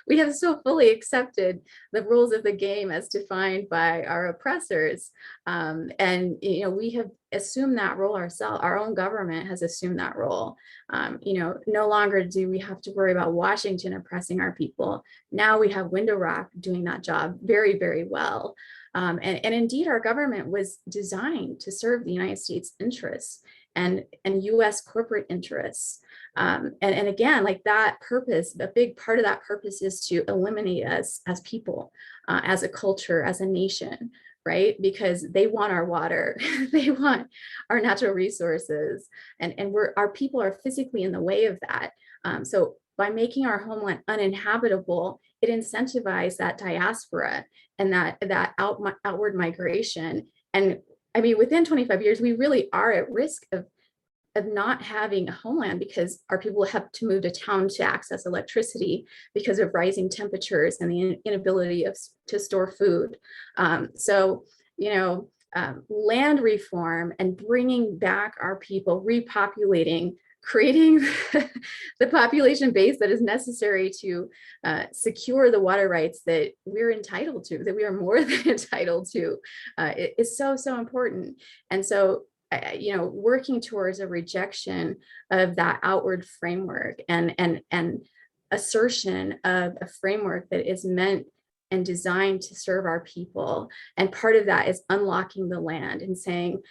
we have so fully accepted the rules of the game as defined by our oppressors, and we have assumed that role ourselves. Our own government has assumed that role. No longer do we have to worry about Washington oppressing our people. Now we have Window Rock doing that job very, very well. And indeed, our government was designed to serve the United States interests and U.S. corporate interests. And again, like that purpose, a big part of that purpose is to eliminate us as people, as a culture, as a nation, right? Because they want our water, they want our natural resources, and our people are physically in the way of that. So by making our homeland uninhabitable, it incentivized that diaspora and that outward migration. And I mean, within 25 years, we really are at risk of not having a homeland, because our people have to move to town to access electricity because of rising temperatures and the inability to store food. Land reform and bringing back our people, repopulating, creating the population base that is necessary to secure the water rights that we're entitled to, that we are more than entitled to, is so, so important. And so, working towards a rejection of that outward framework and assertion of a framework that is meant and designed to serve our people. And part of that is unlocking the land and saying,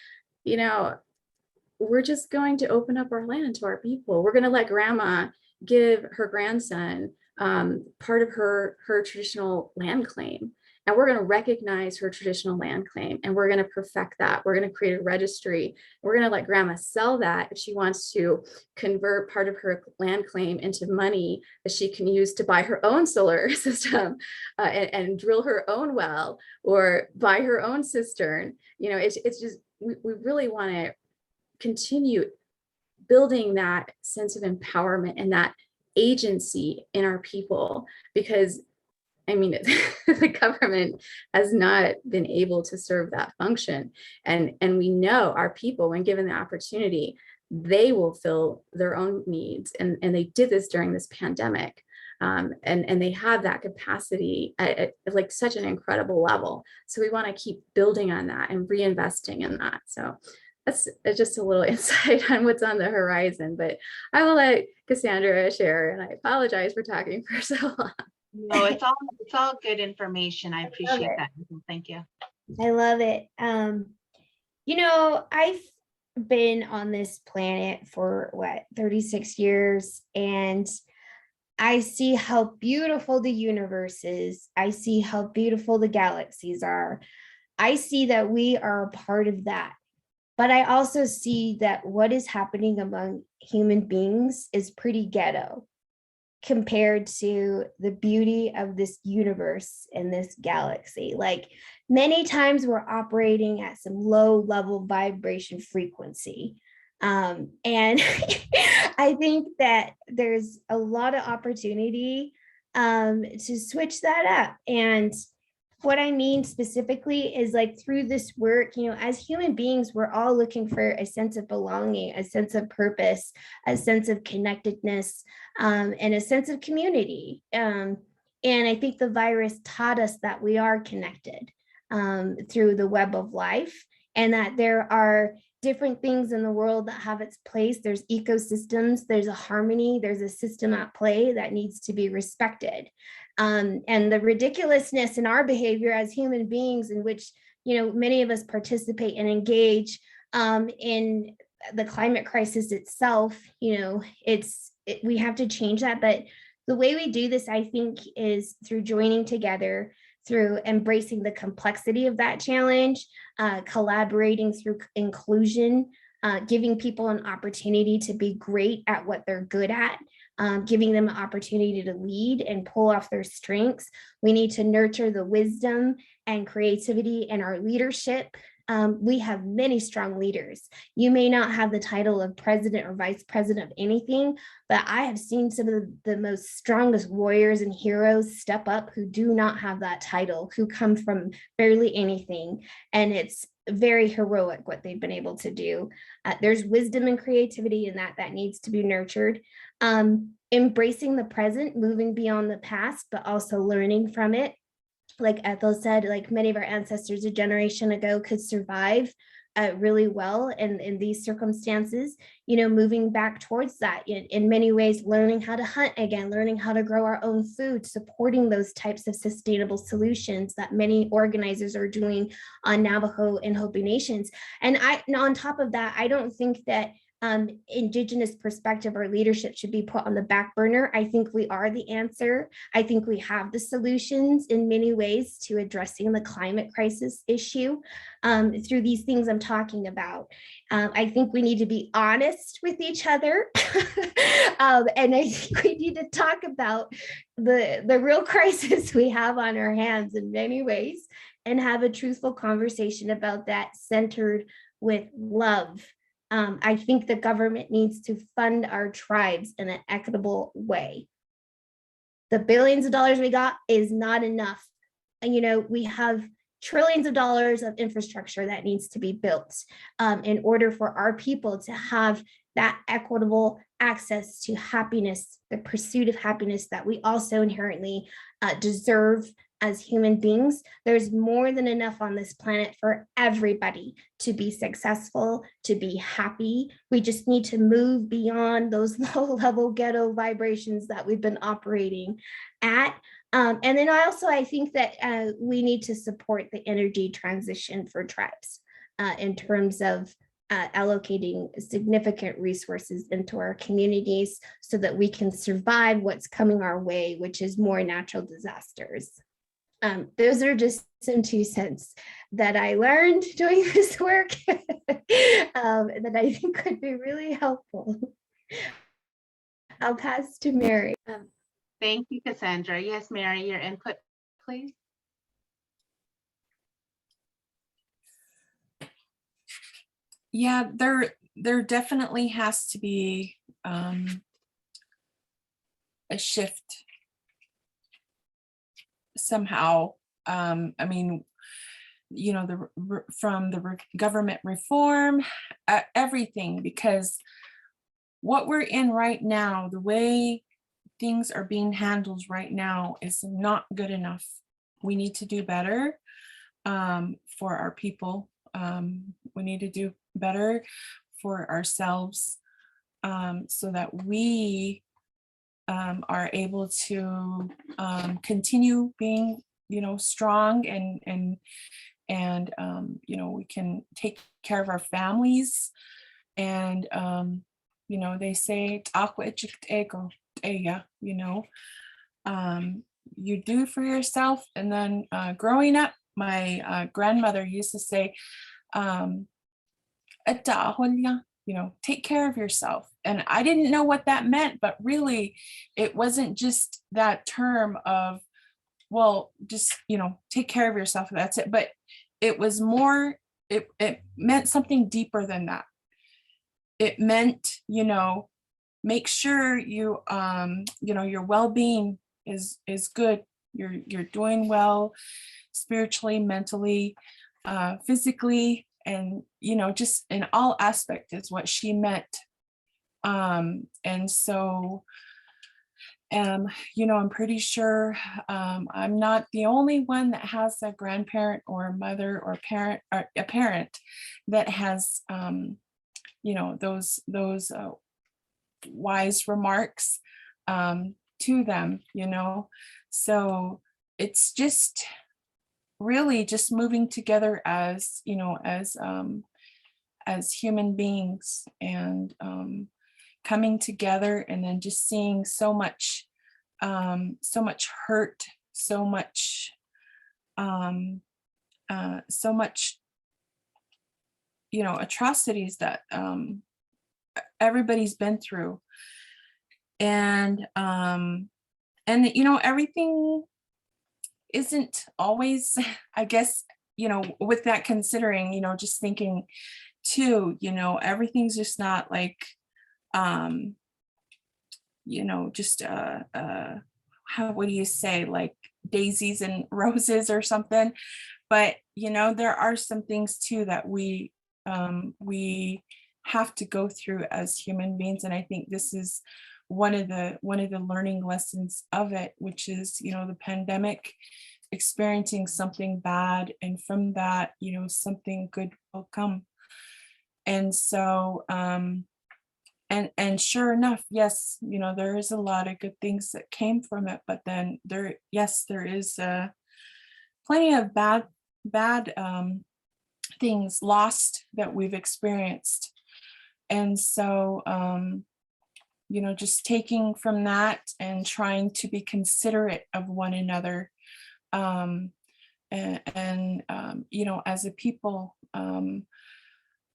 we're just going to open up our land to our people. We're going to let grandma give her grandson part of her traditional land claim. And we're going to recognize her traditional land claim, and we're going to perfect that. We're going to create a registry. We're going to let grandma sell that if she wants to convert part of her land claim into money that she can use to buy her own solar system and drill her own well or buy her own cistern. It's just, we really want to continue building that sense of empowerment and that agency in our people, because the government has not been able to serve that function. And we know our people, when given the opportunity, they will fill their own needs. And they did this during this pandemic. And they have that capacity at like such an incredible level. So we want to keep building on that and reinvesting in that. So that's just a little insight on what's on the horizon, but I will let Cassandra share, and I apologize for talking for so long. No, it's all good information. I appreciate that. Thank you. I love it. I've been on this planet for 36 years, and I see how beautiful the universe is. I see how beautiful the galaxies are. I see that we are a part of that. But I also see that what is happening among human beings is pretty ghetto compared to the beauty of this universe and this galaxy. Like many times we're operating at some low level vibration frequency. And I think that there's a lot of opportunity to switch that up. And what I mean specifically is like through this work, you know, as human beings, we're all looking for a sense of belonging, a sense of purpose, a sense of connectedness, and a sense of community. And I think the virus taught us that we are connected through the web of life, and that there are different things in the world that have its place. There's ecosystems, there's a harmony, there's a system at play that needs to be respected. And the ridiculousness in our behavior as human beings, in which, you know, many of us participate and engage in the climate crisis itself, you know, we have to change that. But the way we do this, I think, is through joining together, through embracing the complexity of that challenge, collaborating through inclusion, giving people an opportunity to be great at what they're good at, giving them an opportunity to lead and pull off their strengths. We need to nurture the wisdom and creativity in our leadership. We have many strong leaders. You may not have the title of president or vice president of anything, but I have seen some of the most strongest warriors and heroes step up who do not have that title, who come from barely anything. And it's very heroic what they've been able to do. There's wisdom and creativity in that needs to be nurtured. Embracing the present, moving beyond the past, but also learning from it. Like Ethel said, like many of our ancestors a generation ago could survive really well in these circumstances, you know, moving back towards that in many ways, learning how to hunt again, learning how to grow our own food, supporting those types of sustainable solutions that many organizers are doing on Navajo and Hopi nations. And on top of that, I don't think that Indigenous perspective or leadership should be put on the back burner. I think we are the answer. I think we have the solutions in many ways to addressing the climate crisis issue through these things I'm talking about. I think we need to be honest with each other. And I think we need to talk about the real crisis we have on our hands in many ways and have a truthful conversation about that centered with love. I think the government needs to fund our tribes in an equitable way. The billions of dollars we got is not enough. And, you know, we have trillions of dollars of infrastructure that needs to be built in order for our people to have that equitable access to happiness, the pursuit of happiness that we also inherently deserve as human beings. There's more than enough on this planet for everybody to be successful, to be happy. We just need to move beyond those low-level ghetto vibrations that we've been operating at. And then I think that we need to support the energy transition for tribes in terms of allocating significant resources into our communities so that we can survive what's coming our way, which is more natural disasters. Those are just some 2 cents that I learned doing this work that I think could be really helpful. I'll pass to Mary. Thank you, Cassandra. Yes, Mary, your input, please. Yeah, there definitely has to be a shift somehow. I mean, you know, from the government reform, everything, because what we're in right now, the way things are being handled right now is not good enough. We need to do better for our people. We need to do better for ourselves so that we are able to continue being, you know, strong and you know, we can take care of our families. And you know, they say "Takwa ego," you do for yourself. And then growing up, my grandmother used to say, take care of yourself. And I didn't know what that meant, but really it wasn't just that term of, well, just, take care of yourself, that's it. But it was more, it meant something deeper than that. It meant, make sure you, your well-being is good. You're doing well spiritually, mentally, physically, and, just in all aspects is what she meant. And so, I'm pretty sure I'm not the only one that has a grandparent or a mother or parent or a parent that has, those wise remarks to them, So it's just really just moving together as, as human beings, and coming together, and then just seeing so much hurt, so much, atrocities that everybody's been through. And everything isn't always, I guess, with that considering, just thinking too, everything's just not like, just what do you say, like daisies and roses or something. But there are some things too that we have to go through as human beings. And I think this is one of the learning lessons of it, which is, the pandemic, experiencing something bad, and from that, something good will come. And so, and sure enough, yes, there is a lot of good things that came from it, but then there is plenty of bad things lost that we've experienced. And so, just taking from that and trying to be considerate of one another, and as a people.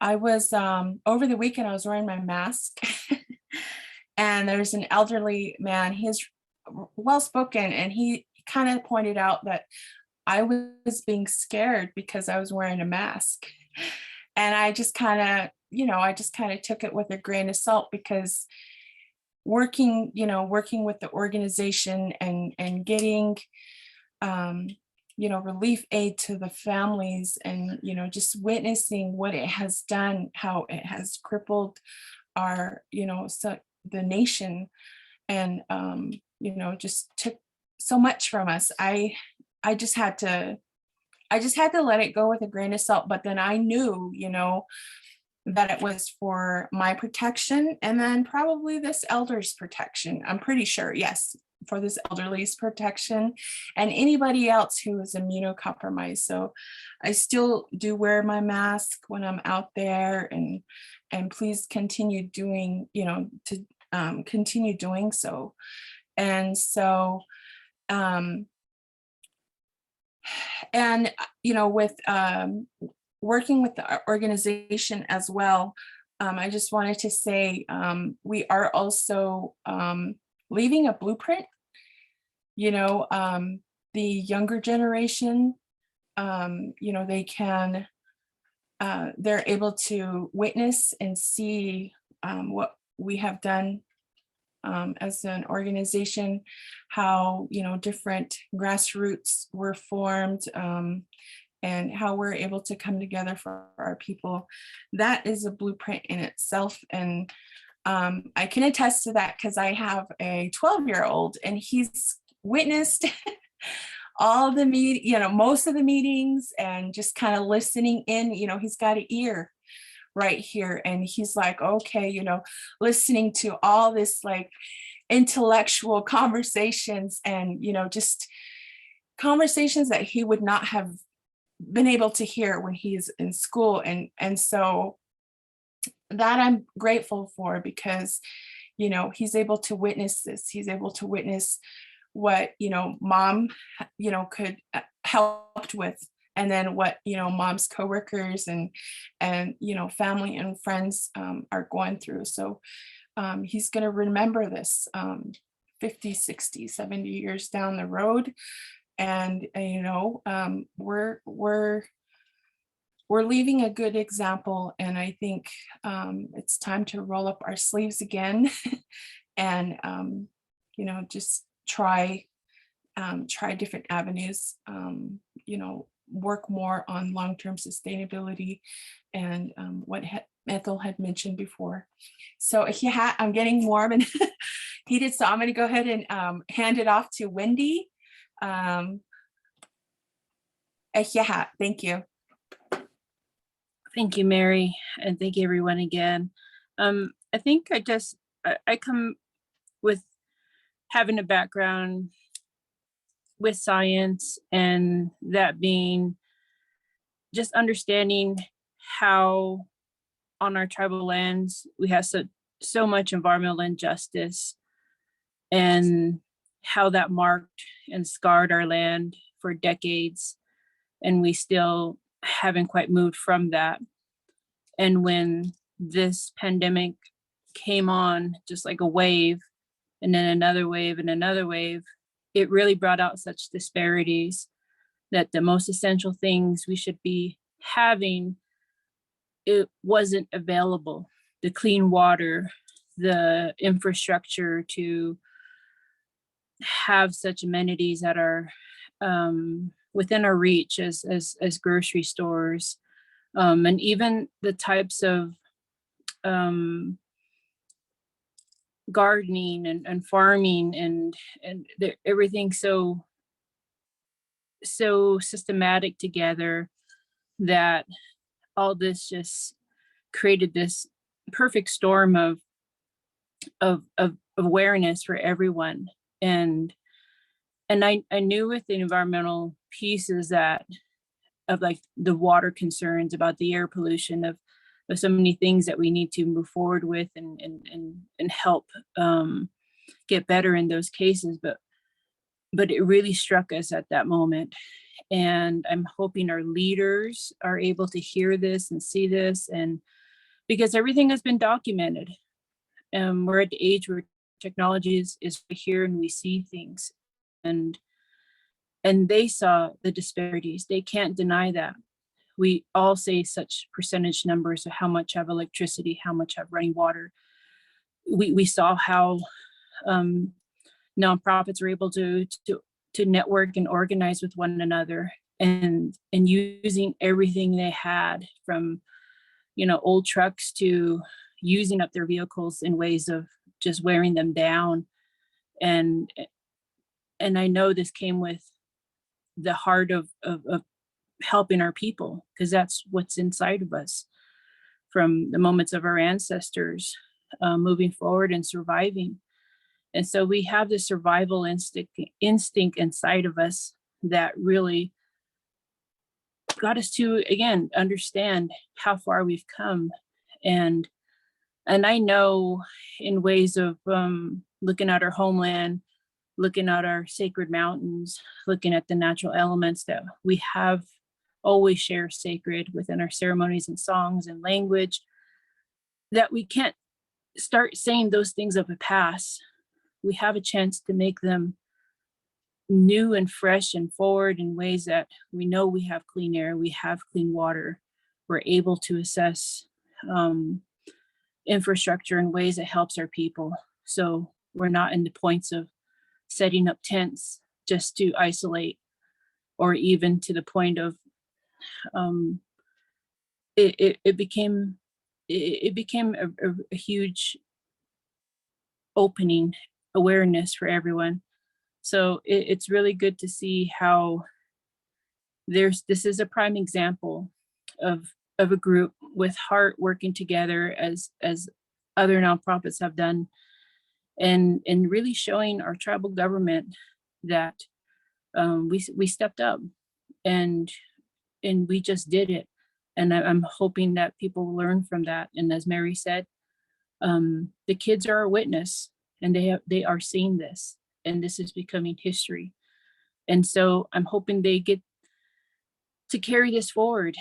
I was over the weekend, I was wearing my mask and there's an elderly man, he's well-spoken, and he kind of pointed out that I was being scared because I was wearing a mask. And I just kind of took it with a grain of salt, because working with the organization and getting, relief aid to the families, and, just witnessing what it has done, how it has crippled our, the nation, and, just took so much from us. I just had to let it go with a grain of salt. But then I knew, that it was for my protection, and then probably this elder's protection. I'm pretty sure, yes, for this elderly's protection, and anybody else who is immunocompromised. So I still do wear my mask when I'm out there, and please continue doing, continue doing so. And so, with working with the organization as well, I just wanted to say, we are also leaving a blueprint. The younger generation, they can, they're able to witness and see what we have done as an organization, how, different grassroots were formed, and how we're able to come together for our people. That is a blueprint in itself. And I can attest to that, because I have a 12-year-old, and he's witnessed all the most of the meetings, and just kind of listening in. He's got an ear right here, and he's like, okay, listening to all this like intellectual conversations, and just conversations that he would not have been able to hear when he's in school. And so that I'm grateful for, because he's able to witness this. He's able to witness what, mom, could helped with, and then what, mom's coworkers and, family and friends are going through. So he's going to remember this 50, 60, 70 years down the road. And, we're leaving a good example. And I think it's time to roll up our sleeves again and, just try different avenues, work more on long-term sustainability and what Ethel had mentioned before. So yeah, I'm getting warm and heated, so I'm going to go ahead and hand it off to Wendy. Yeah, thank you. Thank you, Mary, and thank you everyone again. I think I come with having a background with science, and that being just understanding how on our tribal lands we have so much environmental injustice, and how that marked and scarred our land for decades, and we still haven't quite moved from that. And when this pandemic came on, just like a wave, and then another wave and another wave, it really brought out such disparities that the most essential things we should be having, it wasn't available. The clean water, the infrastructure to have such amenities that are within our reach as grocery stores, and even the types of gardening and farming and everything so systematic together, that all this just created this perfect storm of awareness for everyone. And I knew with the environmental pieces that of like the water concerns, about the air pollution, of so many things that we need to move forward with and help get better in those cases. But it really struck us at that moment. And I'm hoping our leaders are able to hear this and see this, and because everything has been documented. We're at the age where technology is here and we see things, and they saw the disparities. They can't deny that. We all say such percentage numbers of how much have electricity, how much have running water. We saw how nonprofits were able to network and organize with one another, and using everything they had, from old trucks to using up their vehicles in ways of just wearing them down. And I know this came with the heart of helping our people, because that's what's inside of us from the moments of our ancestors, moving forward and surviving. And so we have this survival instinct inside of us that really got us to, again, understand how far we've come. And I know in ways of looking at our homeland, looking at our sacred mountains, looking at the natural elements that we have always share sacred within our ceremonies and songs and language, that we can't start saying those things of the past. We have a chance to make them new and fresh and forward in ways that we know we have clean air, we have clean water, we're able to assess infrastructure in ways that helps our people. So we're not in the points of setting up tents just to isolate, or even to the point of it became a huge opening awareness for everyone. So it's really good to see how this is a prime example of a group with heart working together as other nonprofits have done, and really showing our tribal government that we stepped up and we just did it. And I'm hoping that people learn from that. And as Mary said, The kids are a witness, and they are seeing this, and this is becoming history. And so I'm hoping they get to carry this forward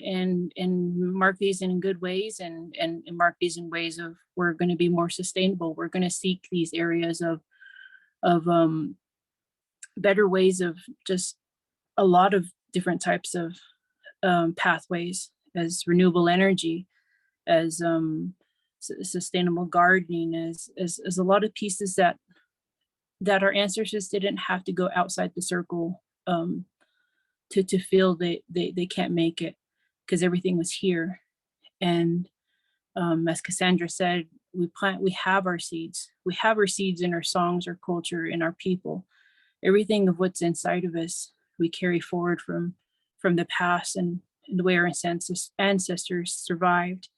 and mark these in good ways, and mark these in ways of we're going to be more sustainable. We're going to seek these areas of better ways of just a lot of different types of pathways, as renewable energy, as sustainable gardening, as a lot of pieces that our ancestors didn't have to go outside the circle to feel they can't make it, because everything was here. And as Cassandra said, we have our seeds. We have our seeds in our songs, our culture, in our people. Everything of what's inside of us, we carry forward from the past and the way our ancestors survived.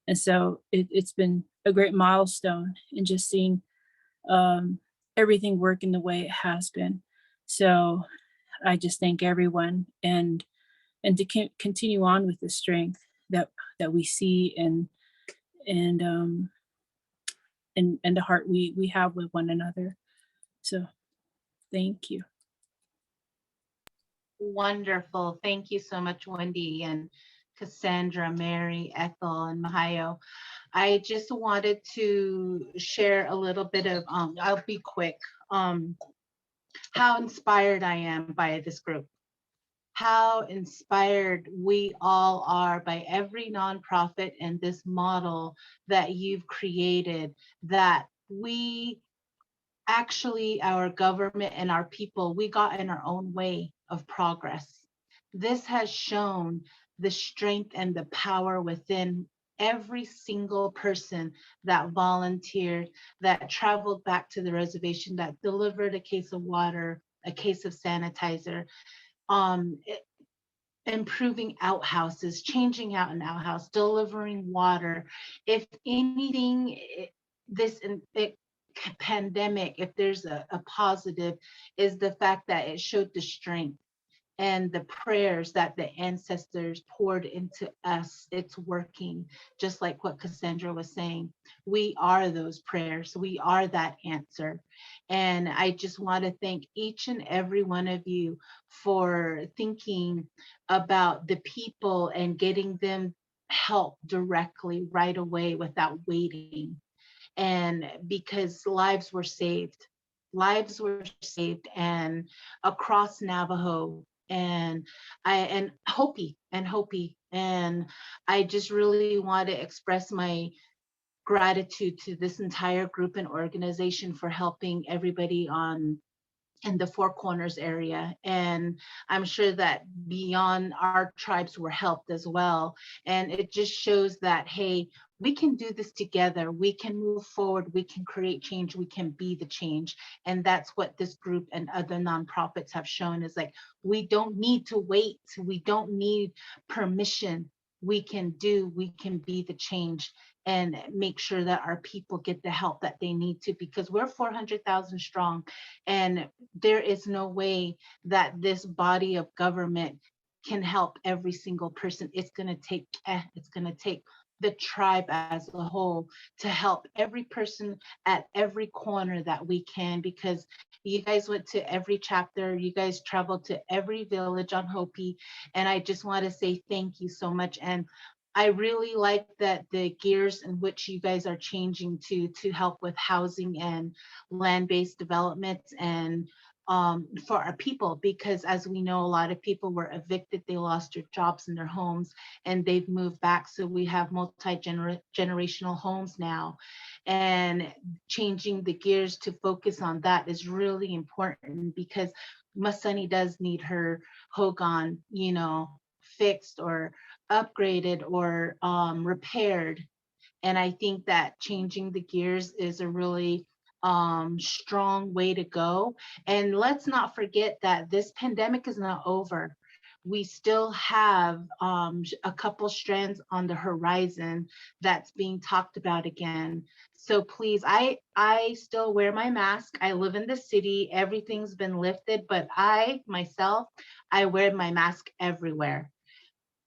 And so it's been a great milestone in just seeing everything work in the way it has been. So I just thank everyone, and to continue on with the strength that we see, and the heart we have with one another. So thank you. Wonderful. Thank you so much, Wendy and Cassandra, Mary, Ethel, and Mahayo. I just wanted to share a little bit of, I'll be quick, how inspired I am by this group. How inspired we all are by every nonprofit and this model that you've created, that we actually, our government and our people, we got in our own way of progress. This has shown the strength and the power within every single person that volunteered, that traveled back to the reservation, that delivered a case of water, a case of sanitizer, improving outhouses, changing out an outhouse, delivering water. If anything, this pandemic, if there's a positive, is the fact that it showed the strength and the prayers that the ancestors poured into us. It's working, just like what Cassandra was saying. We are those prayers. We are that answer. And I just want to thank each and every one of you for thinking about the people and getting them help directly right away without waiting. And because lives were saved, and across Navajo and Hopi, and I just really want to express my gratitude to this entire group and organization for helping everybody in the Four Corners area. And I'm sure that beyond our tribes were helped as well. And it just shows that, hey, we can do this together. We can move forward. We can create change. We can be the change. And that's what this group and other nonprofits have shown, is like, we don't need to wait. We don't need permission. We can be the change and make sure that our people get the help that they need to, because we're 400,000 strong, and there is no way that this body of government can help every single person. It's going to take the tribe as a whole to help every person at every corner that we can, because you guys went to every chapter, you guys traveled to every village on Hopi, and I just want to say thank you so much. And I really like that the gears in which you guys are changing to help with housing and land-based developments, and for our people, because as we know, a lot of people were evicted, they lost their jobs and their homes, and they've moved back. So we have multi-generational homes now, and changing the gears to focus on that is really important, because Masani does need her Hogan, fixed or upgraded or repaired. And I think that changing the gears is a really strong way to go. And let's not forget that this pandemic is not over. We still have a couple strands on the horizon that's being talked about again. So please, I still wear my mask. I live in the city. Everything's been lifted, but I myself, I wear my mask everywhere.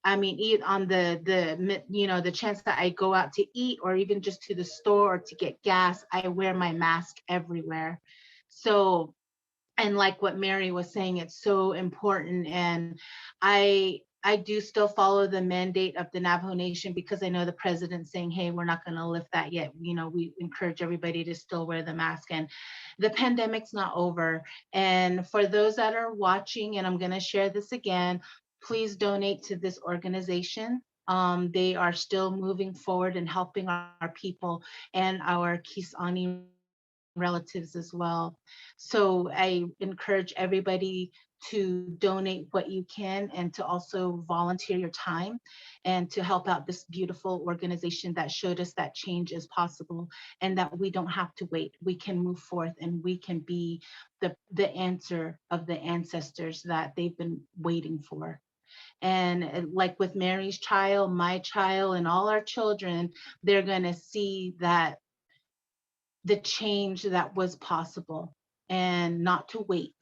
I mean, eat on the chance that I go out to eat or even just to the store or to get gas, I wear my mask everywhere. So, and like what Mary was saying, it's so important. And I do still follow the mandate of the Navajo Nation because I know the president's saying, hey, we're not going to lift that yet. We encourage everybody to still wear the mask, and the pandemic's not over. And for those that are watching, and I'm going to share this again, please donate to this organization. They are still moving forward and helping our people and our Kisani relatives as well. So I encourage everybody to donate what you can and to also volunteer your time and to help out this beautiful organization that showed us that change is possible and that we don't have to wait. We can move forth and we can be the answer of the ancestors that they've been waiting for. And like with Mary's child, my child, and all our children, they're going to see that the change that was possible, and not to wait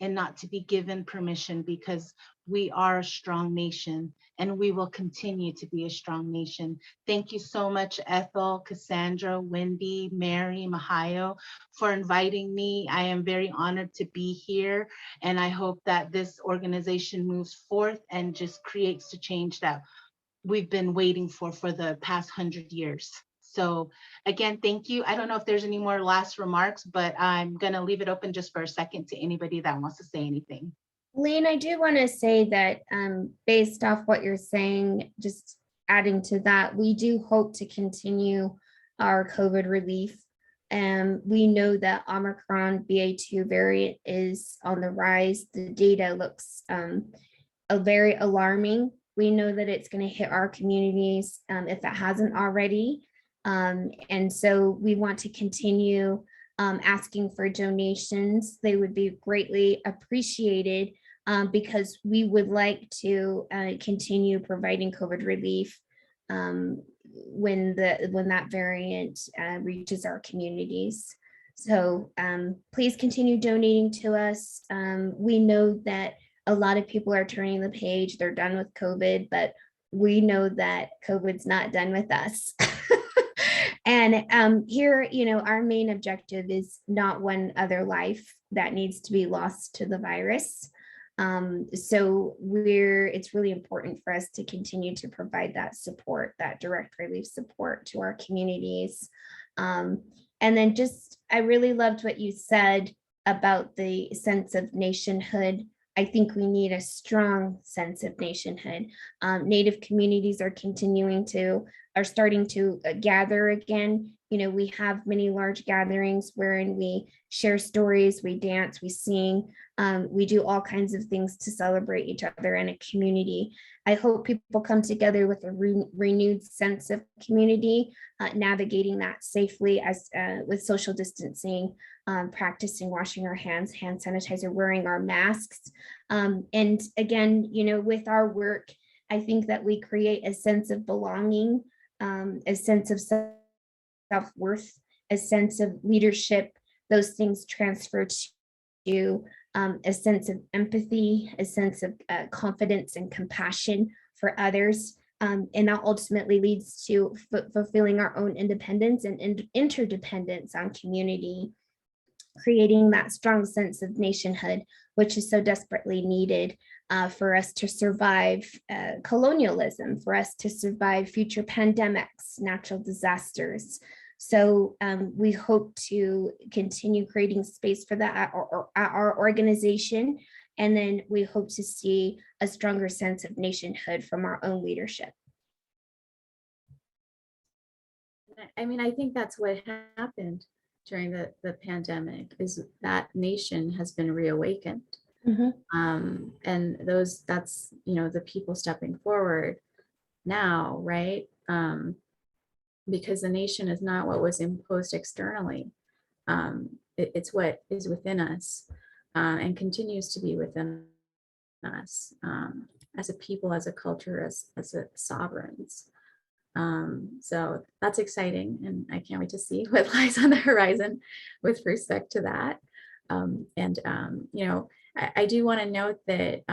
and not to be given permission, because we are a strong nation and we will continue to be a strong nation. Thank you so much, Ethel, Cassandra, Wendy, Mary, Mahayo, for inviting me. I am very honored to be here, and I hope that this organization moves forth and just creates the change that we've been waiting for the past 100 years. So again, thank you. I don't know if there's any more last remarks, but I'm going to leave it open just for a second to anybody that wants to say anything. Lean, I do want to say that based off what you're saying, just adding to that, we do hope to continue our COVID relief. And we know that Omicron BA2 variant is on the rise. The data looks very alarming. We know that it's going to hit our communities if it hasn't already. And so we want to continue asking for donations. They would be greatly appreciated because we would like to continue providing COVID relief when that variant reaches our communities. So please continue donating to us. We know that a lot of people are turning the page, they're done with COVID, but we know that COVID's not done with us. And here, our main objective is not one other life that needs to be lost to the virus. So it's really important for us to continue to provide that support, that direct relief support to our communities. And then I really loved what you said about the sense of nationhood. I think we need a strong sense of nationhood. Native communities are starting to gather again. We have many large gatherings wherein we share stories, we dance, we sing, we do all kinds of things to celebrate each other in a community. I hope people come together with a renewed sense of community, navigating that safely with social distancing, practicing washing our hands, hand sanitizer, wearing our masks. And again, with our work, I think that we create a sense of belonging, a sense of self-worth, a sense of leadership. Those things transfer to a sense of empathy, a sense of confidence and compassion for others. And that ultimately leads to fulfilling our own independence and interdependence on community, creating that strong sense of nationhood, which is so desperately needed for us to survive colonialism, for us to survive future pandemics, natural disasters. So we hope to continue creating space for that at our organization. And then we hope to see a stronger sense of nationhood from our own leadership. I mean, I think that's what happened during the pandemic, is that nation has been reawakened. Mm-hmm. And that's the people stepping forward now, right? Because the nation is not what was imposed externally. It's what is within us and continues to be within us as a people, as a culture, as a sovereigns. So that's exciting, and I can't wait to see what lies on the horizon with respect to that. I do want to note that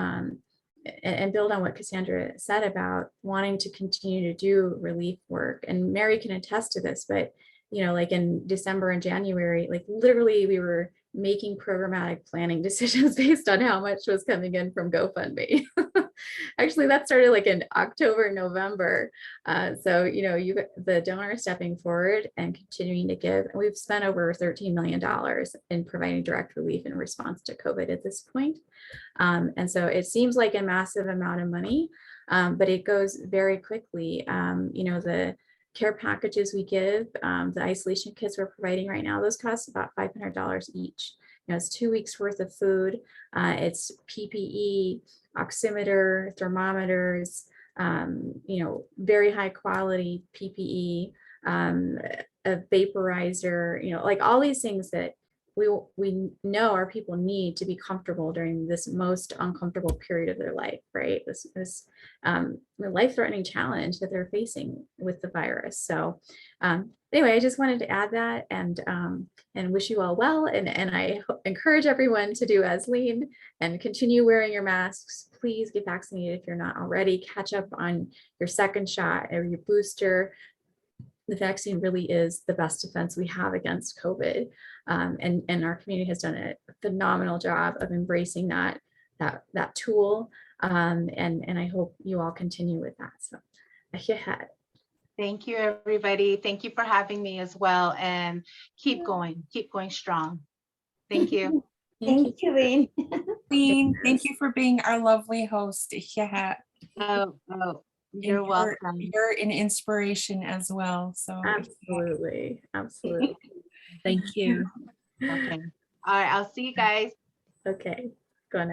and build on what Cassandra said about wanting to continue to do relief work. And Mary can attest to this, but like in December and January, like literally we were making programmatic planning decisions based on how much was coming in from GoFundMe. Actually, that started like in October, November. So, the donors stepping forward and continuing to give. And we've spent over $13 million in providing direct relief in response to COVID at this point. And so it seems like a massive amount of money, but it goes very quickly. The care packages we give, the isolation kits we're providing right now, those cost about $500 each. It's 2 weeks worth of food. It's PPE, oximeter, thermometers, very high quality PPE, a vaporizer, like all these things that we know our people need to be comfortable during this most uncomfortable period of their life, right? This life-threatening challenge that they're facing with the virus. So anyway, I just wanted to add that and wish you all well. And I encourage everyone to do as Lean and continue wearing your masks. Please get vaccinated if you're not already. Catch up on your second shot or your booster. The vaccine really is the best defense we have against COVID. And our community has done a phenomenal job of embracing that tool. And I hope you all continue with that. So ahead. Thank you, everybody. Thank you for having me as well. And keep going strong. Thank you. Thank you, Lynn. Lean, thank you for being our lovely host. Yeah. Oh, you're welcome. You're an inspiration as well. So Absolutely. Thank you. Okay. All right. I'll see you guys. Okay. Go on.